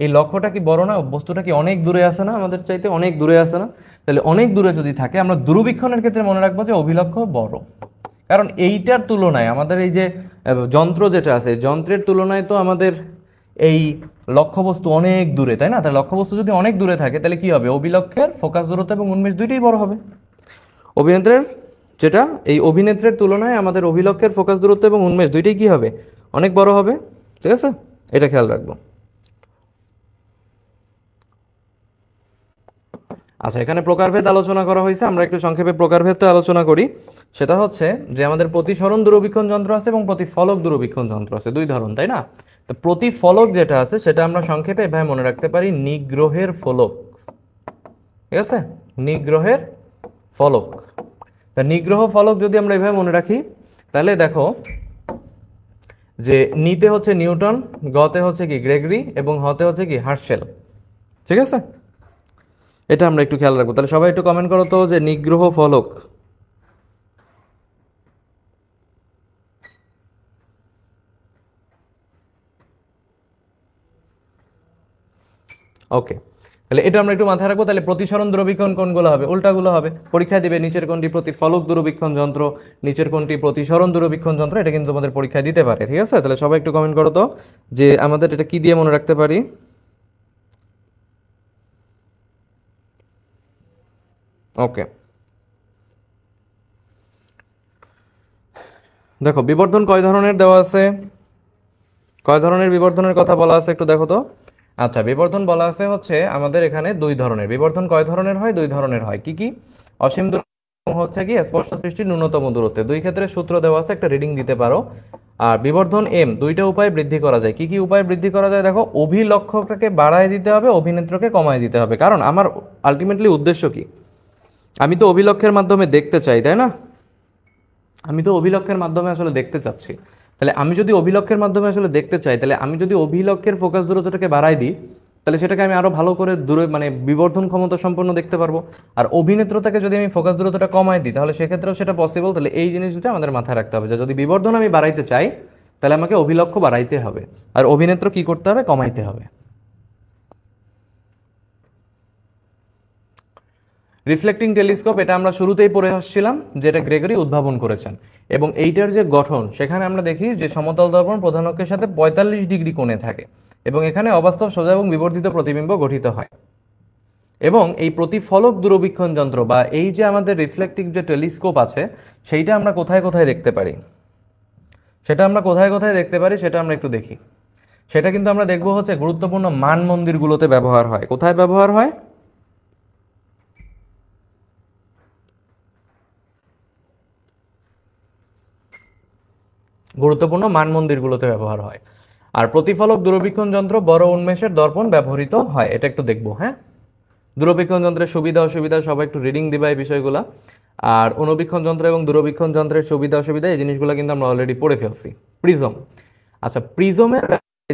এই লক্ষ্যটা কি বড় না? বস্তুটা কি অনেক দূরে আছে না? আমাদের চাইতে অনেক দূরে আছে না? তাহলে অনেক দূরে যদি থাকে, আমরা দূরবীক্ষণের ক্ষেত্রে মনে রাখবো যে অভিলক্ষ্য বড়। কারণ এইটার তুলনায় আমাদের এই যে যন্ত্র যেটা আছে, যন্ত্রের তুলনায় তো আমাদের এই লক্ষ্যবস্তু অনেক দূরে, তাই না? তাহলে লক্ষ্যবস্তু যদি অনেক দূরে থাকে তাহলে কি হবে? অভিলক্ষের ফোকাস দূরত্ব এবং উন্মেষ দুইটাই বড় হবে। অভিনেত্রের যেটা, এই অভিনেত্রের তুলনায় আমাদের অভিলক্ষের ফোকাস দূরত্ব এবং উন্মেষ দুইটাই কি হবে? অনেক বড় হবে। ঠিক আছে, এটা খেয়াল রাখবো। আচ্ছা, এখানে প্রকারভেদ আলোচনা করা হয়েছে, আমরা একটু সংক্ষেপে প্রকারভেদটা আলোচনা করি। সেটা হচ্ছে যে আমাদের প্রতিসরণ দূরবীক্ষণ যন্ত্র আছে এবং প্রতিফলক দূরবীক্ষণ যন্ত্র আছে, দুই ধরন, তাই না? তো প্রতিফলক যেটা আছে সেটা আমরা সংক্ষেপে এভাবে মনে রাখতে পারি, নিগ্রহের ফলক। ঠিক আছে, নিগ্রহের ফলক। তা নিগ্রহ ফলক যদি আমরা এভাবে মনে রাখি, তাহলে দেখো যে নিতে হচ্ছে নিউটন, গতে হচ্ছে কি? গ্রেগরি, এবং হতে হচ্ছে কি? হার্শেল। ঠিক আছে, এটা আমরা একটু খেয়াল রাখবো। তাহলে সবাই একটু কমেন্ট করো তো যে নিগ্রহ ফলক। ওকে, তাহলে এটা আমরা একটু মাথায় রাখবো। তাহলে প্রতিসরণ দূরবীক্ষণ কোনগুলো হবে? উল্টাগুলো হবে। পরীক্ষা দিবে নিচের কোনটি প্রতিফলক দূরবীক্ষণ যন্ত্র, নিচের কোনটি প্রতিসরণ দূরবীক্ষণ যন্ত্র, এটা কিন্তু তোমাদের পরীক্ষায় দিতে পারে। ঠিক আছে, তাহলে সবাই একটু কমেন্ট করো তো যে আমাদের এটা কি দিয়ে মনে রাখতে পারি। ওকে, দেখো বিবর্ধন কয় ধরনের দেওয়া আছে, কয় ধরনের বিবর্ধনের কথা বলা আছে একটু দেখো তো। আচ্ছা, বিবর্ধন বলা আছে হচ্ছে আমাদের এখানে দুই ধরনের। বিবর্ধন কয় ধরনের হয়? দুই ধরনের হয়। কি কি? অসীম দূরত্ব হচ্ছে কি স্পর্শ সৃষ্টির ন্যূনতম দূরত্বে। দুই ক্ষেত্রে সূত্র দেওয়া আছে, একটা রিডিং দিতে পারো। আর বিবর্ধন এম দুইটা উপায়ে বৃদ্ধি করা যায়। কি কি উপায়ে বৃদ্ধি করা যায়? দেখো, অভিলক্ষকে বাড়ায় দিতে হবে, অভিনেত্রকে কমায় দিতে হবে। কারণ আমার আলটিমেটলি উদ্দেশ্য কি? আমি তো অভিলক্ষের মাধ্যমে দেখতে চাই, তাই না? আমি তো অভিলক্ষের মাধ্যমে আসলে দেখতে চাচ্ছি। তাহলে আমি যদি অভিলক্ষের মাধ্যমে আসলে দেখতে চাই, তাহলে আমি যদি অভিলক্ষের ফোকাস দূরত্বটাকে বাড়াই দিই, তাহলে সেটাকে আমি আরো ভালো করে দূরে মানে বিবর্ধন ক্ষমতা সম্পন্ন দেখতে পারবো। আর অভিনেত্রতাকে যদি আমি ফোকাস দূরত্বটা কমাই দিই, তাহলে সেক্ষেত্রেও সেটা পসিবল। তাহলে এই জিনিস দুটো আমাদের মাথায় রাখতে হবে যে যদি বিবর্ধন আমি বাড়াইতে চাই, তাহলে আমাকে অভিলক্ষ বাড়াইতে হবে, আর অভিনেত্র কি করতে হবে? কমাইতে হবে। রিফ্লেক্টিং টেলিস্কোপ, এটা আমরা শুরুতেই পড়ে আসছিলাম, যেটা গ্রেগরি উদ্ভাবন করেছেন। এবং এইটার যে গঠন, সেখানে আমরা দেখি যে সমতল দর্পণ প্রধান অক্ষের সাথে 45 ডিগ্রি কোণে থাকে, এবং এখানে অবাস্তব, সোজা এবং বিবর্ধিত প্রতিবিম্ব গঠিত হয়। এবং এই প্রতিফলক দূরবীক্ষণ যন্ত্র বা এই যে আমাদের রিফ্লেক্টিং যে টেলিস্কোপ আছে, সেইটা আমরা কোথায় কোথায় দেখতে পারি, সেটা আমরা কোথায় কোথায় দেখতে পারি সেটা আমরা একটু দেখি। সেটা কিন্তু আমরা দেখবো হচ্ছে গুরুত্বপূর্ণ মান মন্দিরগুলোতে ব্যবহার হয়। কোথায় ব্যবহার হয়? গুরুত্বপূর্ণ মান মন্দিরগুলোতে ব্যবহার হয়। আর প্রতিফলক দূরবীক্ষণ যন্ত্র বড় উন্মেষের দর্পণ ব্যবহৃত হয়, এটা একটু দেখবো। হ্যাঁ, দূরবীক্ষণ যন্ত্রের সুবিধা অসুবিধা সবাই একটু রিডিং দিবা এই বিষয়গুলো। আর অনুবীক্ষণ যন্ত্র এবং দূরবীক্ষণ যন্ত্রের সুবিধা অসুবিধা এই জিনিসগুলো কিন্তু আমরা অলরেডি পড়ে ফেলছি। প্রিজম, আচ্ছা প্রিজমের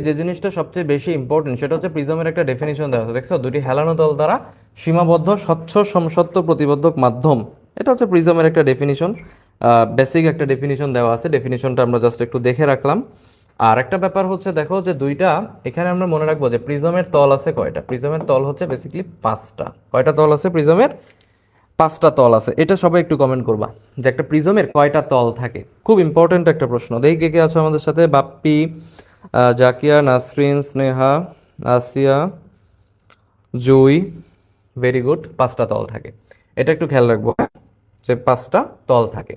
যে জিনিসটা সবচেয়ে বেশি ইম্পর্টেন্ট, সেটা হচ্ছে প্রিজমের একটা ডেফিনিশন দেওয়া আছে। দেখছো, দুটি হেলানো তল দ্বারা সীমাবদ্ধ স্বচ্ছ সমসত্ব প্রতিবদ্ধক মাধ্যম, এটা হচ্ছে প্রিজমের একটা ডেফিনিশন। বেসিক একটা ডেফিনিশন দেওয়া আছে, ডেফিনিশনটা আমরা জাস্ট একটু দেখে রাখলাম। আর একটা ব্যাপার হচ্ছে, দেখো যে দুইটা এখানে আমরা মনে রাখবো যে প্রিজমের তল আছে কয়টা। প্রিজমের তল হচ্ছে বেসিক্যালি 5টা। কয়টা তল আছে প্রিজমের? 5টা তল আছে। এটা সবাই একটু কমেন্ট করবা যে একটা প্রিজমের কয়টা তল থাকে। খুব ইম্পর্টেন্ট একটা প্রশ্ন। দেখি কে কে আছো আমাদের সাথে। বাপ্পি, জাকিয়া, নাসরিন, স্নেহা, আসিয়া, জুই, ভেরি গুড। 5টা তল থাকে, এটা একটু খেয়াল রাখবো যে 5টা তল থাকে।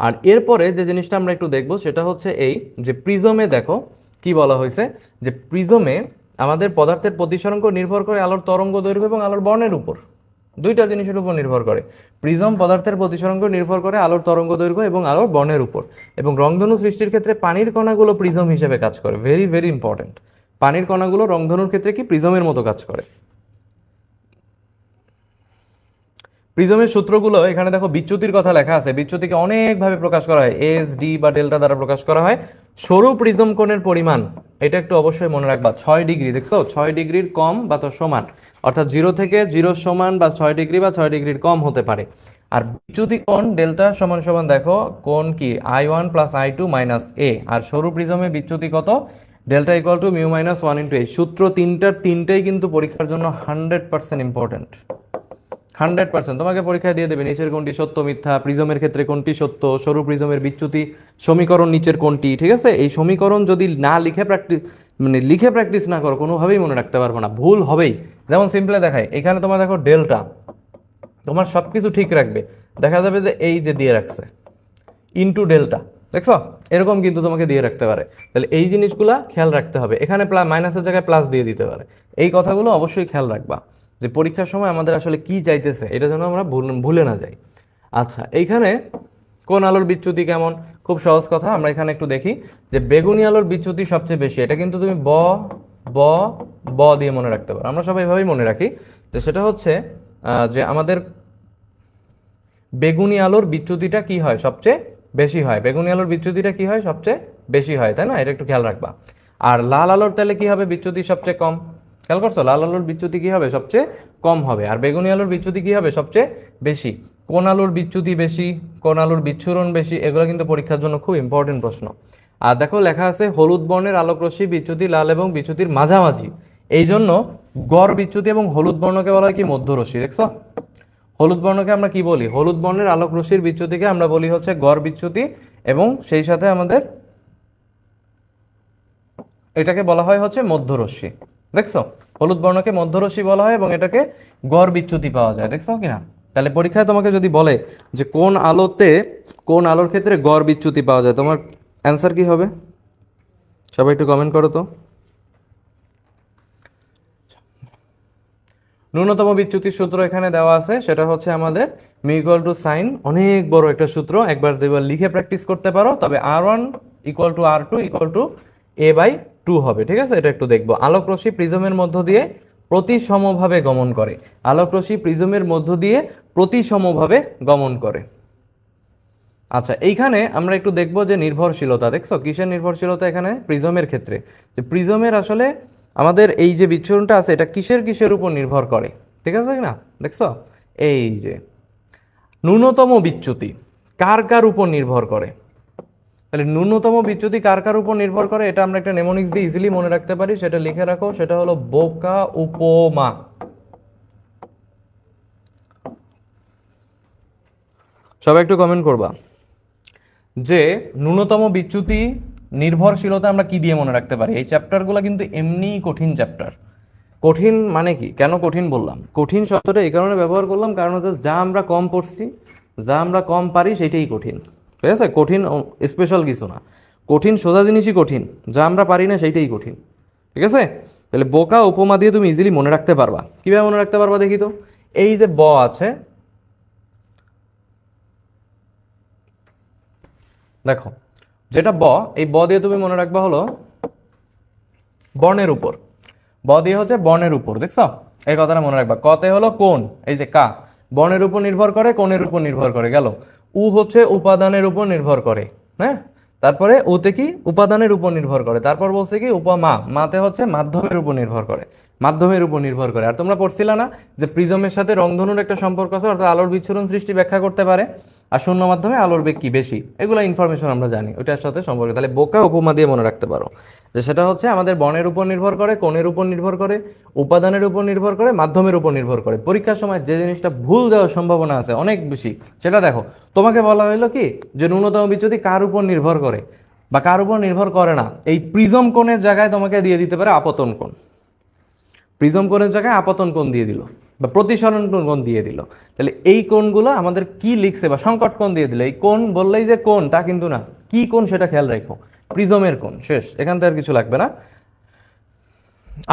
আর এরপরে যে জিনিসটা আমরা একটু দেখবো সেটা হচ্ছে এই যে প্রিজমে দেখো কি বলা হয়েছে, যে প্রিজমে আমাদের পদার্থের প্রতিসরাঙ্ক নির্ভর করে আলোর তরঙ্গ দৈর্ঘ্য এবং আলোর বর্ণের উপর। দুইটা জিনিসের উপর নির্ভর করে। প্রিজম পদার্থের প্রতিসরাঙ্ক নির্ভর করে আলোর তরঙ্গ দৈর্ঘ্য এবং আলোর বর্ণের উপর। এবং রংধনু সৃষ্টির ক্ষেত্রে পানির কণাগুলো প্রিজম হিসেবে কাজ করে। Very very important. পানির কণাগুলো রংধনুর ক্ষেত্রে কি প্রিজমের মতো কাজ করে। প্রিজমের সূত্রগুলো এখানে দেখো, বিচ্যুতির কথা লেখা আছে। বিচ্যুতিকে অনেকভাবে প্রকাশ করা হয়, এস, ডি বা ডেল্টা দ্বারা প্রকাশ করা হয়। সরু প্রিজম কোণের পরিমাণ, এটা একটু অবশ্যই মনে রাখবা, 6 ডিগ্রি। দেখছো, 6 ডিগ্রির কম বা তো সমান, অর্থাৎ 0 থেকে 0 সমান বা 6 ডিগ্রি বা 6 ডিগ্রির কম হতে পারে। আর বিচ্যুতি কোণ ডেল্টা সমান সমান দেখো কোণ কি I1 প্লাস I2 মাইনাস এ। আর সরু প্রিজমে বিচ্যুতি কত? Delta equal to mu minus 1 into A. সূত্র তিনটাই কিন্তু পরীক্ষার জন্য 100% ইম্পর্টেন্ট। 100% তোমাকে পরীক্ষায় দিয়ে দেবে নিচের কোনটি সত্য মিথ্যা, প্রিজমের ক্ষেত্রে কোনটি সত্য, সরু প্রিজমের বিচ্যুতি সমীকরণ নিচের কোনটি। ঠিক আছে, এই সমীকরণ যদি না লিখে প্র্যাকটিস না করো, কোনোভাবেই মনে রাখতে পারবো না, ভুল হবেই। যেমন সিম্পলে দেখায়, এখানে তোমার দেখো ডেল্টা, তোমার সবকিছু ঠিক রাখবে, দেখা যাবে যে এই যে দিয়ে রাখছে ইনটু ডেল্টা, দেখছো, এরকম কিন্তু তোমাকে দিয়ে রাখতে পারে। তাহলে এই জিনিসগুলা খেয়াল রাখতে হবে। এখানে মাইনাসের জায়গায় প্লাস দিয়ে দিতে পারে। এই কথাগুলো অবশ্যই খেয়াল রাখবা যে পরীক্ষার সময় আমাদের আসলে কি চাইতেছে, এটা যেন আমরা ভুলে না যাই। আচ্ছা, এইখানে কোন আলোর বিচ্যুতি কেমন? খুব সহজ কথা, আমরা এখানে একটু দেখি যে বেগুনি আলোর বিচ্যুতি সবচেয়ে বেশি। এটা কিন্তু তুমি ব ব ব দিয়ে মনে রাখতে পারো। আমরা সবাই এভাবেই মনে রাখি যে সেটা হচ্ছে যে আমাদের বেগুনি আলোর বিচ্যুতিটা কি হয়? সবচেয়ে বেশি হয়। বেগুনি আলোর বিচ্যুতিটা কি হয়? সবচেয়ে বেশি হয়, তাই না? এটা একটু খেয়াল রাখবা। আর লাল আলোর তাহলে কি হবে? বিচ্যুতি সবচেয়ে কম। খেয়াল করছো, লাল আলোর বিচ্যুতি কি হবে? সবচেয়ে কম হবে। আর বেগুনি আলোর বিচ্যুতি কি হবে? সবচেয়ে বেশি। কোন আলোর বিচ্যুতি বেশি, কোন আলোর বিচ্ছুরণ বেশি, এগুলো কিন্তু পরীক্ষার জন্য খুব ইম্পর্টেন্ট প্রশ্ন। আর দেখো লেখা আছে হলুদ বর্ণের আলোকরশ্মি বিচ্যুতি লাল এবং বিচ্যুতির মাঝামাঝি। এই জন্য গড় বিচ্যুতি এবং হলুদ বর্ণকে বলা হয় কি মধ্যরশ্মি। দেখছো, হলুদ বর্ণকে আমরা কি বলি, হলুদ বর্ণের আলোক রশ্মির বিচ্যুতিকে আমরা বলি হচ্ছে গড় বিচ্যুতি, এবং সেই সাথে আমাদের এটাকে বলা হয় হচ্ছে মধ্যরশ্মি। দেখছো, হলুদ বর্ণকে মধ্যরশ্মি বলা হয় এবং এটাকে গড় বিচ্যুতি পাওয়া যায়। দেখছো কিনা? তাহলে পরীক্ষায় তোমাকে যদি বলে যে কোন আলোতে, কোন আলোর ক্ষেত্রে গড় বিচ্যুতি পাওয়া যায়, তোমার অ্যান্সার কি হবে? সবাই একটু কমেন্ট করো তো। ন্যূনতম বিচ্যুতির সূত্র এখানে দেওয়া আছে, সেটা হচ্ছে আমাদের মিউ ইকুয়াল টু সাইন, অনেক বড় একটা সূত্র, একবার দুইবার লিখে প্র্যাকটিস করতে পারো, তবে R1 equal to R2 equal to A/2 হবে। ঠিক আছে, এটা একটু দেখবো। আলোক রশ্মি প্রিজমের মধ্য দিয়ে প্রতিসমভাবে গমন করে, আলোক রশ্মি প্রিজমের মধ্য দিয়ে প্রতিসমভাবে গমন করে। আচ্ছা, এইখানে আমরা একটু দেখবো যে নির্ভরশীলতা, দেখছো কিসের নির্ভরশীলতা এখানে? প্রিজমের ক্ষেত্রে, যে প্রিজমের আসলে আমাদের এই যে বিচ্ছুরণটা আছে এটা কিসের কিসের উপর নির্ভর করে, ঠিক আছে না? দেখছো, এই যে ন্যূনতম বিচ্যুতি কার কার উপর নির্ভর করে, তাহলে ন্যূনতম বিচ্যুতি কার কার উপর নির্ভর করে, এটা আমরা একটা নেমোনিক্স দিয়ে ইজিলি মনে রাখতে পারি, সেটা লিখে রাখো, সেটা হলো বোকা উপমা। সবাই একটু কমেন্ট করবা যে ন্যূনতম বিচ্যুতি নির্ভরশীলতা আমরা কি দিয়ে মনে রাখতে পারি। এই চ্যাপ্টারগুলো কিন্তু এমনি কঠিন চ্যাপ্টার। কঠিন মানে কি, কেন কঠিন বললাম? কঠিন শব্দটা এই কারণে ব্যবহার করলাম কারণ হচ্ছে যা আমরা কম পড়ছি, যা আমরা কম পারি সেটাই কঠিন। ঠিক আছে, কঠিন স্পেশাল কিছু না, কঠিন সোজা জিনিসই কঠিন, যা আমরা পারি না সেইটাই কঠিন। ঠিক আছে, তাহলে বোকা উপমা দিয়ে তুমি ইজিলি মনে রাখতে পারবা। কিভাবে মনে রাখতে পারবা দেখি তো। এই যে ব আছে, দেখো যেটা ব, এই ব দিয়ে তুমি মনে রাখবা হলো বর্ণের উপর, ব দিয়ে হচ্ছে বর্ণের উপর। দেখছো, এই কথাটা মনে রাখবা। কতে হলো কোন, এই যে কা বর্ণের উপর নির্ভর করে, কোণের উপর নির্ভর করে গেল। উ হচ্ছে উপাদানের উপর নির্ভর করে, হ্যাঁ। তারপরে উতে কি উপাদানের উপর নির্ভর করে, তারপর বলছে কি উপমা, মাতে হচ্ছে মাধ্যমের উপর নির্ভর করে, মাধ্যমের উপর নির্ভর করে। আর তোমরা পড়ছিলা না যে প্রিজমের সাথে রংধনুর একটা সম্পর্ক আছে, অর্থাৎ আলোর বিচ্ছুরণ সৃষ্টি ব্যাখ্যা করতে পারে, আর শূন্য মাধ্যমে আলোর বেগ কি বেশি, এগুলো ইনফরমেশন আমরা জানি, ওইটার সাথে সম্পর্ক। তাহলে বোকা উপমা দিয়ে মনে রাখতে পারো যে সেটা হচ্ছে আমাদের বর্ণের উপর নির্ভর করে, কোণের উপর নির্ভর করে, উপাদানের উপর নির্ভর করে, মাধ্যমের উপর নির্ভর করে। পরীক্ষার সময় যে জিনিসটা ভুল দেওয়ার সম্ভাবনা আছে অনেক বেশি, সেটা দেখো। তোমাকে বলা হলো কি যে ন্যূনতম বিচ্যুতি কার উপর নির্ভর করে বা কার উপর নির্ভর করে না, এই প্রিজম কোণের জায়গায় তোমাকে দিয়ে দিতে পারে আপতন কোণ, প্রিজম কোণের জায়গায় আপতন কোণ দিয়ে দিল বা প্রতিসরণ কোণ দিয়ে দিল। তাহলে এই কোণগুলো আমাদের কি লিখছে, বা সংকট কোণ দিয়ে দিল। এই কোণ বললেই যে কোণ তা কিন্তু না, কি কোণ সেটা খেয়াল রাখো, প্রিজমের কোণ, শেষ, এখান থেকে আর কিছু লাগবে না।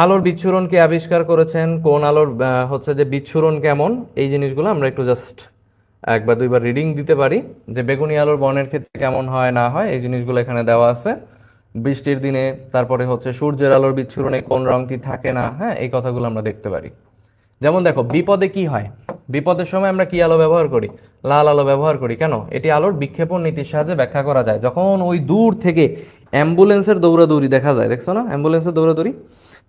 আলোর বিচ্ছুরণ কে আবিষ্কার করেছেন, কোন আলোর হচ্ছে যে বিচ্ছুরণ কেমন, এই জিনিসগুলো আমরা একটু জাস্ট একবার দুইবার রিডিং দিতে পারি, যে বেগুনি আলোর বর্ণের ক্ষেত্রে কেমন হয় না হয়, এই জিনিসগুলো এখানে দেওয়া আছে। বৃষ্টির দিনে, তারপরে হচ্ছে সূর্যের আলোর বিচ্ছুরণে কোন রংটি থাকে না, হ্যাঁ, এই কথাগুলো আমরা দেখতে পারি। যেমন দেখো বিপদে কি হয়, বিপদের সময় আমরা কি আলো ব্যবহার করি, লাল আলো ব্যবহার করি। কেন? এটি আলোর বিক্ষেপণ নীতির সাহায্যে ব্যাখ্যা করা যায়। যখন ওই দূর থেকে অ্যাম্বুলেন্সের দৌড়াদৌড়ি দেখা যায়, দেখছো না অ্যাম্বুলেন্সের দৌড়াদৌড়ি,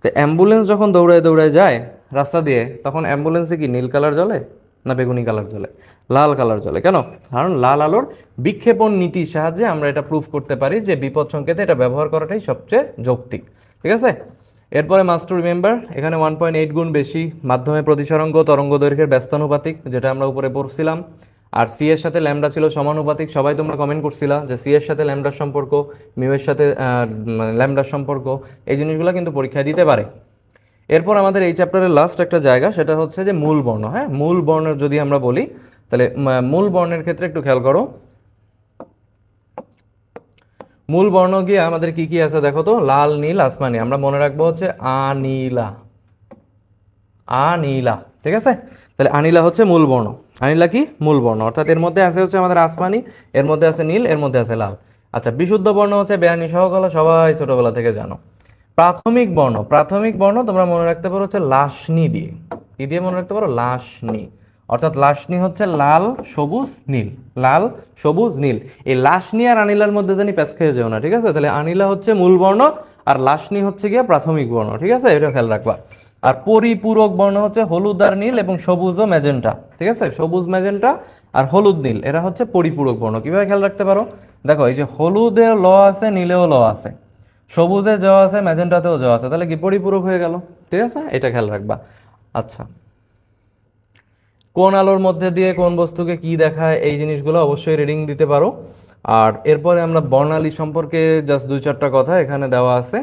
তো অ্যাম্বুলেন্স যখন দৌড়ায় দৌড়ায় যায় রাস্তা দিয়ে, তখন অ্যাম্বুলেন্সে কি নীল কালার জ্বলে না বেগুনি কালার জ্বলে? লাল কালার জ্বলে। কেন? কারণ লাল আলোর বিক্ষেপণ নীতির সাহায্যে আমরা এটা প্রুফ করতে পারি যে বিপদ সংকেতে এটা ব্যবহার করাটাই সবচেয়ে যৌক্তিক। ঠিক আছে, এরপরে মাস্ট টু রিমেম্বার, এখানে 1.8 গুণ বেশি মাধ্যমে প্রতিসরাঙ্ক তরঙ্গ দৈর্ঘ্যের ব্যস্তানুপাতিক, যেটা আমরা উপরে পড়ছিলাম। আর সি এর সাথে ল্যামডা ছিল সমানুপাতিক, সবাই তোমরা কমেন্ট করছিলা যে সি এর সাথে ল্যামডার সম্পর্ক, মিউ এর সাথে ল্যামডার সম্পর্ক, এই জিনিসগুলো কিন্তু পরীক্ষায় দিতে পারে। এরপর আমাদের এই চ্যাপ্টারের লাস্ট একটা জায়গা, সেটা হচ্ছে যে মূল বর্ণ। হ্যাঁ, মূল বর্ণের যদি আমরা বলি, তাহলে মূল বর্ণের ক্ষেত্রে একটু খেয়াল করো। মূল বর্ণ গিয়ে আমাদের কি কি আছে দেখো তো, লাল, নীল, আসমানি, আমরা মনে রাখবো হচ্ছে আনীলা, আনীলা। ঠিক আছে, তাহলে আনীলা হচ্ছে মূল বর্ণ, আনীলা কি মূল বর্ণ, অর্থাৎ এর মধ্যে আছে হচ্ছে আমাদের আসমানি, এর মধ্যে আছে নীল, এর মধ্যে আছে লাল। আচ্ছা, বিশুদ্ধ বর্ণ হচ্ছে বেয়ানি সহকলা, সবাই ছোটবেলা থেকে জানো। প্রাথমিক বর্ণ, প্রাথমিক বর্ণ তোমরা মনে রাখতে পারো হচ্ছে লাশনি দিয়ে। কি দিয়ে মনে রাখতে পারো? লাশনি, অর্থাৎ লাশনি হচ্ছে লাল, সবুজ, নীল, লাল, সবুজ, নীল। এই লাশনি আর আনিলার মধ্যে জানি প্যাচ খেয়ে যাও না। ঠিক আছে, তাহলে আনিলা হচ্ছে মূল বর্ণ আর লাশনি হচ্ছে গিয়ে প্রাথমিক বর্ণ। ঠিক আছে, এটা খেয়াল রাখবা। আর পরিপূরক বর্ণ হচ্ছে হলুদ আর নীল এবং সবুজ ও ম্যাজেন্টা। ঠিক আছে, সবুজ, ম্যাজেন্টা আর হলুদ, নীল, এরা হচ্ছে পরিপূরক বর্ণ। কিভাবে খেয়াল রাখতে পারো? দেখো, এই যে হলুদে ল আছে, নীলেও ল আছে, সবুজে জ আছে, ম্যাজেন্টাতেও জ আছে, তাহলে কি পরিপূরক হয়ে গেল। ঠিক আছে, এটা খেয়াল রাখবা। আচ্ছা, কোন আলোর মধ্যে দিয়ে কোন বস্তুকে কি দেখায়, এই জিনিসগুলো অবশ্যই রিডিং দিতে পারো। আর এরপরে আমরা বর্ণালী সম্পর্কে জাস্ট 2-4টা কথা এখানে দেওয়া আছে,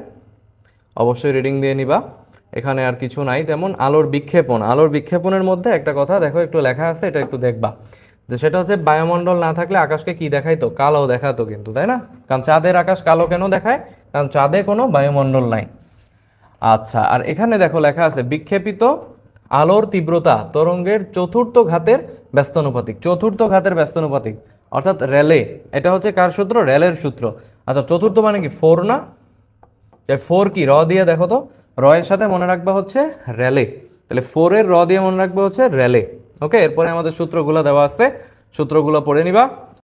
অবশ্যই রিডিং দিয়ে নিবা। এখানে আর কিছু নাই তেমন। আলোর বিক্ষেপণ, আলোর বিক্ষেপণের মধ্যে একটা কথা দেখো একটু লেখা আছে, এটা একটু দেখবা, যে সেটা হচ্ছে বায়ুমণ্ডল না থাকলে আকাশকে কি দেখাইতো, কালো দেখাতো কিন্তু, তাই না? কারণ চাঁদের আকাশ কালো কেন দেখায়? কারণ চাঁদে কোনো বায়ুমণ্ডল নাই। আচ্ছা, আর এখানে দেখো লেখা আছে বিক্ষেপিত আলোর তীব্রতা তরঙ্গের চতুর্থ ঘাতের ব্যস্তানুপাতিক। চতুর্থ ঘাতের ব্যস্তানুপাতিক অর্থাৎ রেলে, এটা হচ্ছে কার সূত্র? রেলের সূত্র। আচ্ছা, চতুর্থ মানে কি 4 না? ফোর কি র দিয়ে দেখো তো, র এর সাথে মনে রাখবা হচ্ছে রেলে, তাহলে 4 এর র দিয়ে মনে রাখবা হচ্ছে রেলে। ওকে, এরপরে আমাদের সূত্রগুলো দেওয়া আছে, সূত্রগুলো পড়ে নিবা।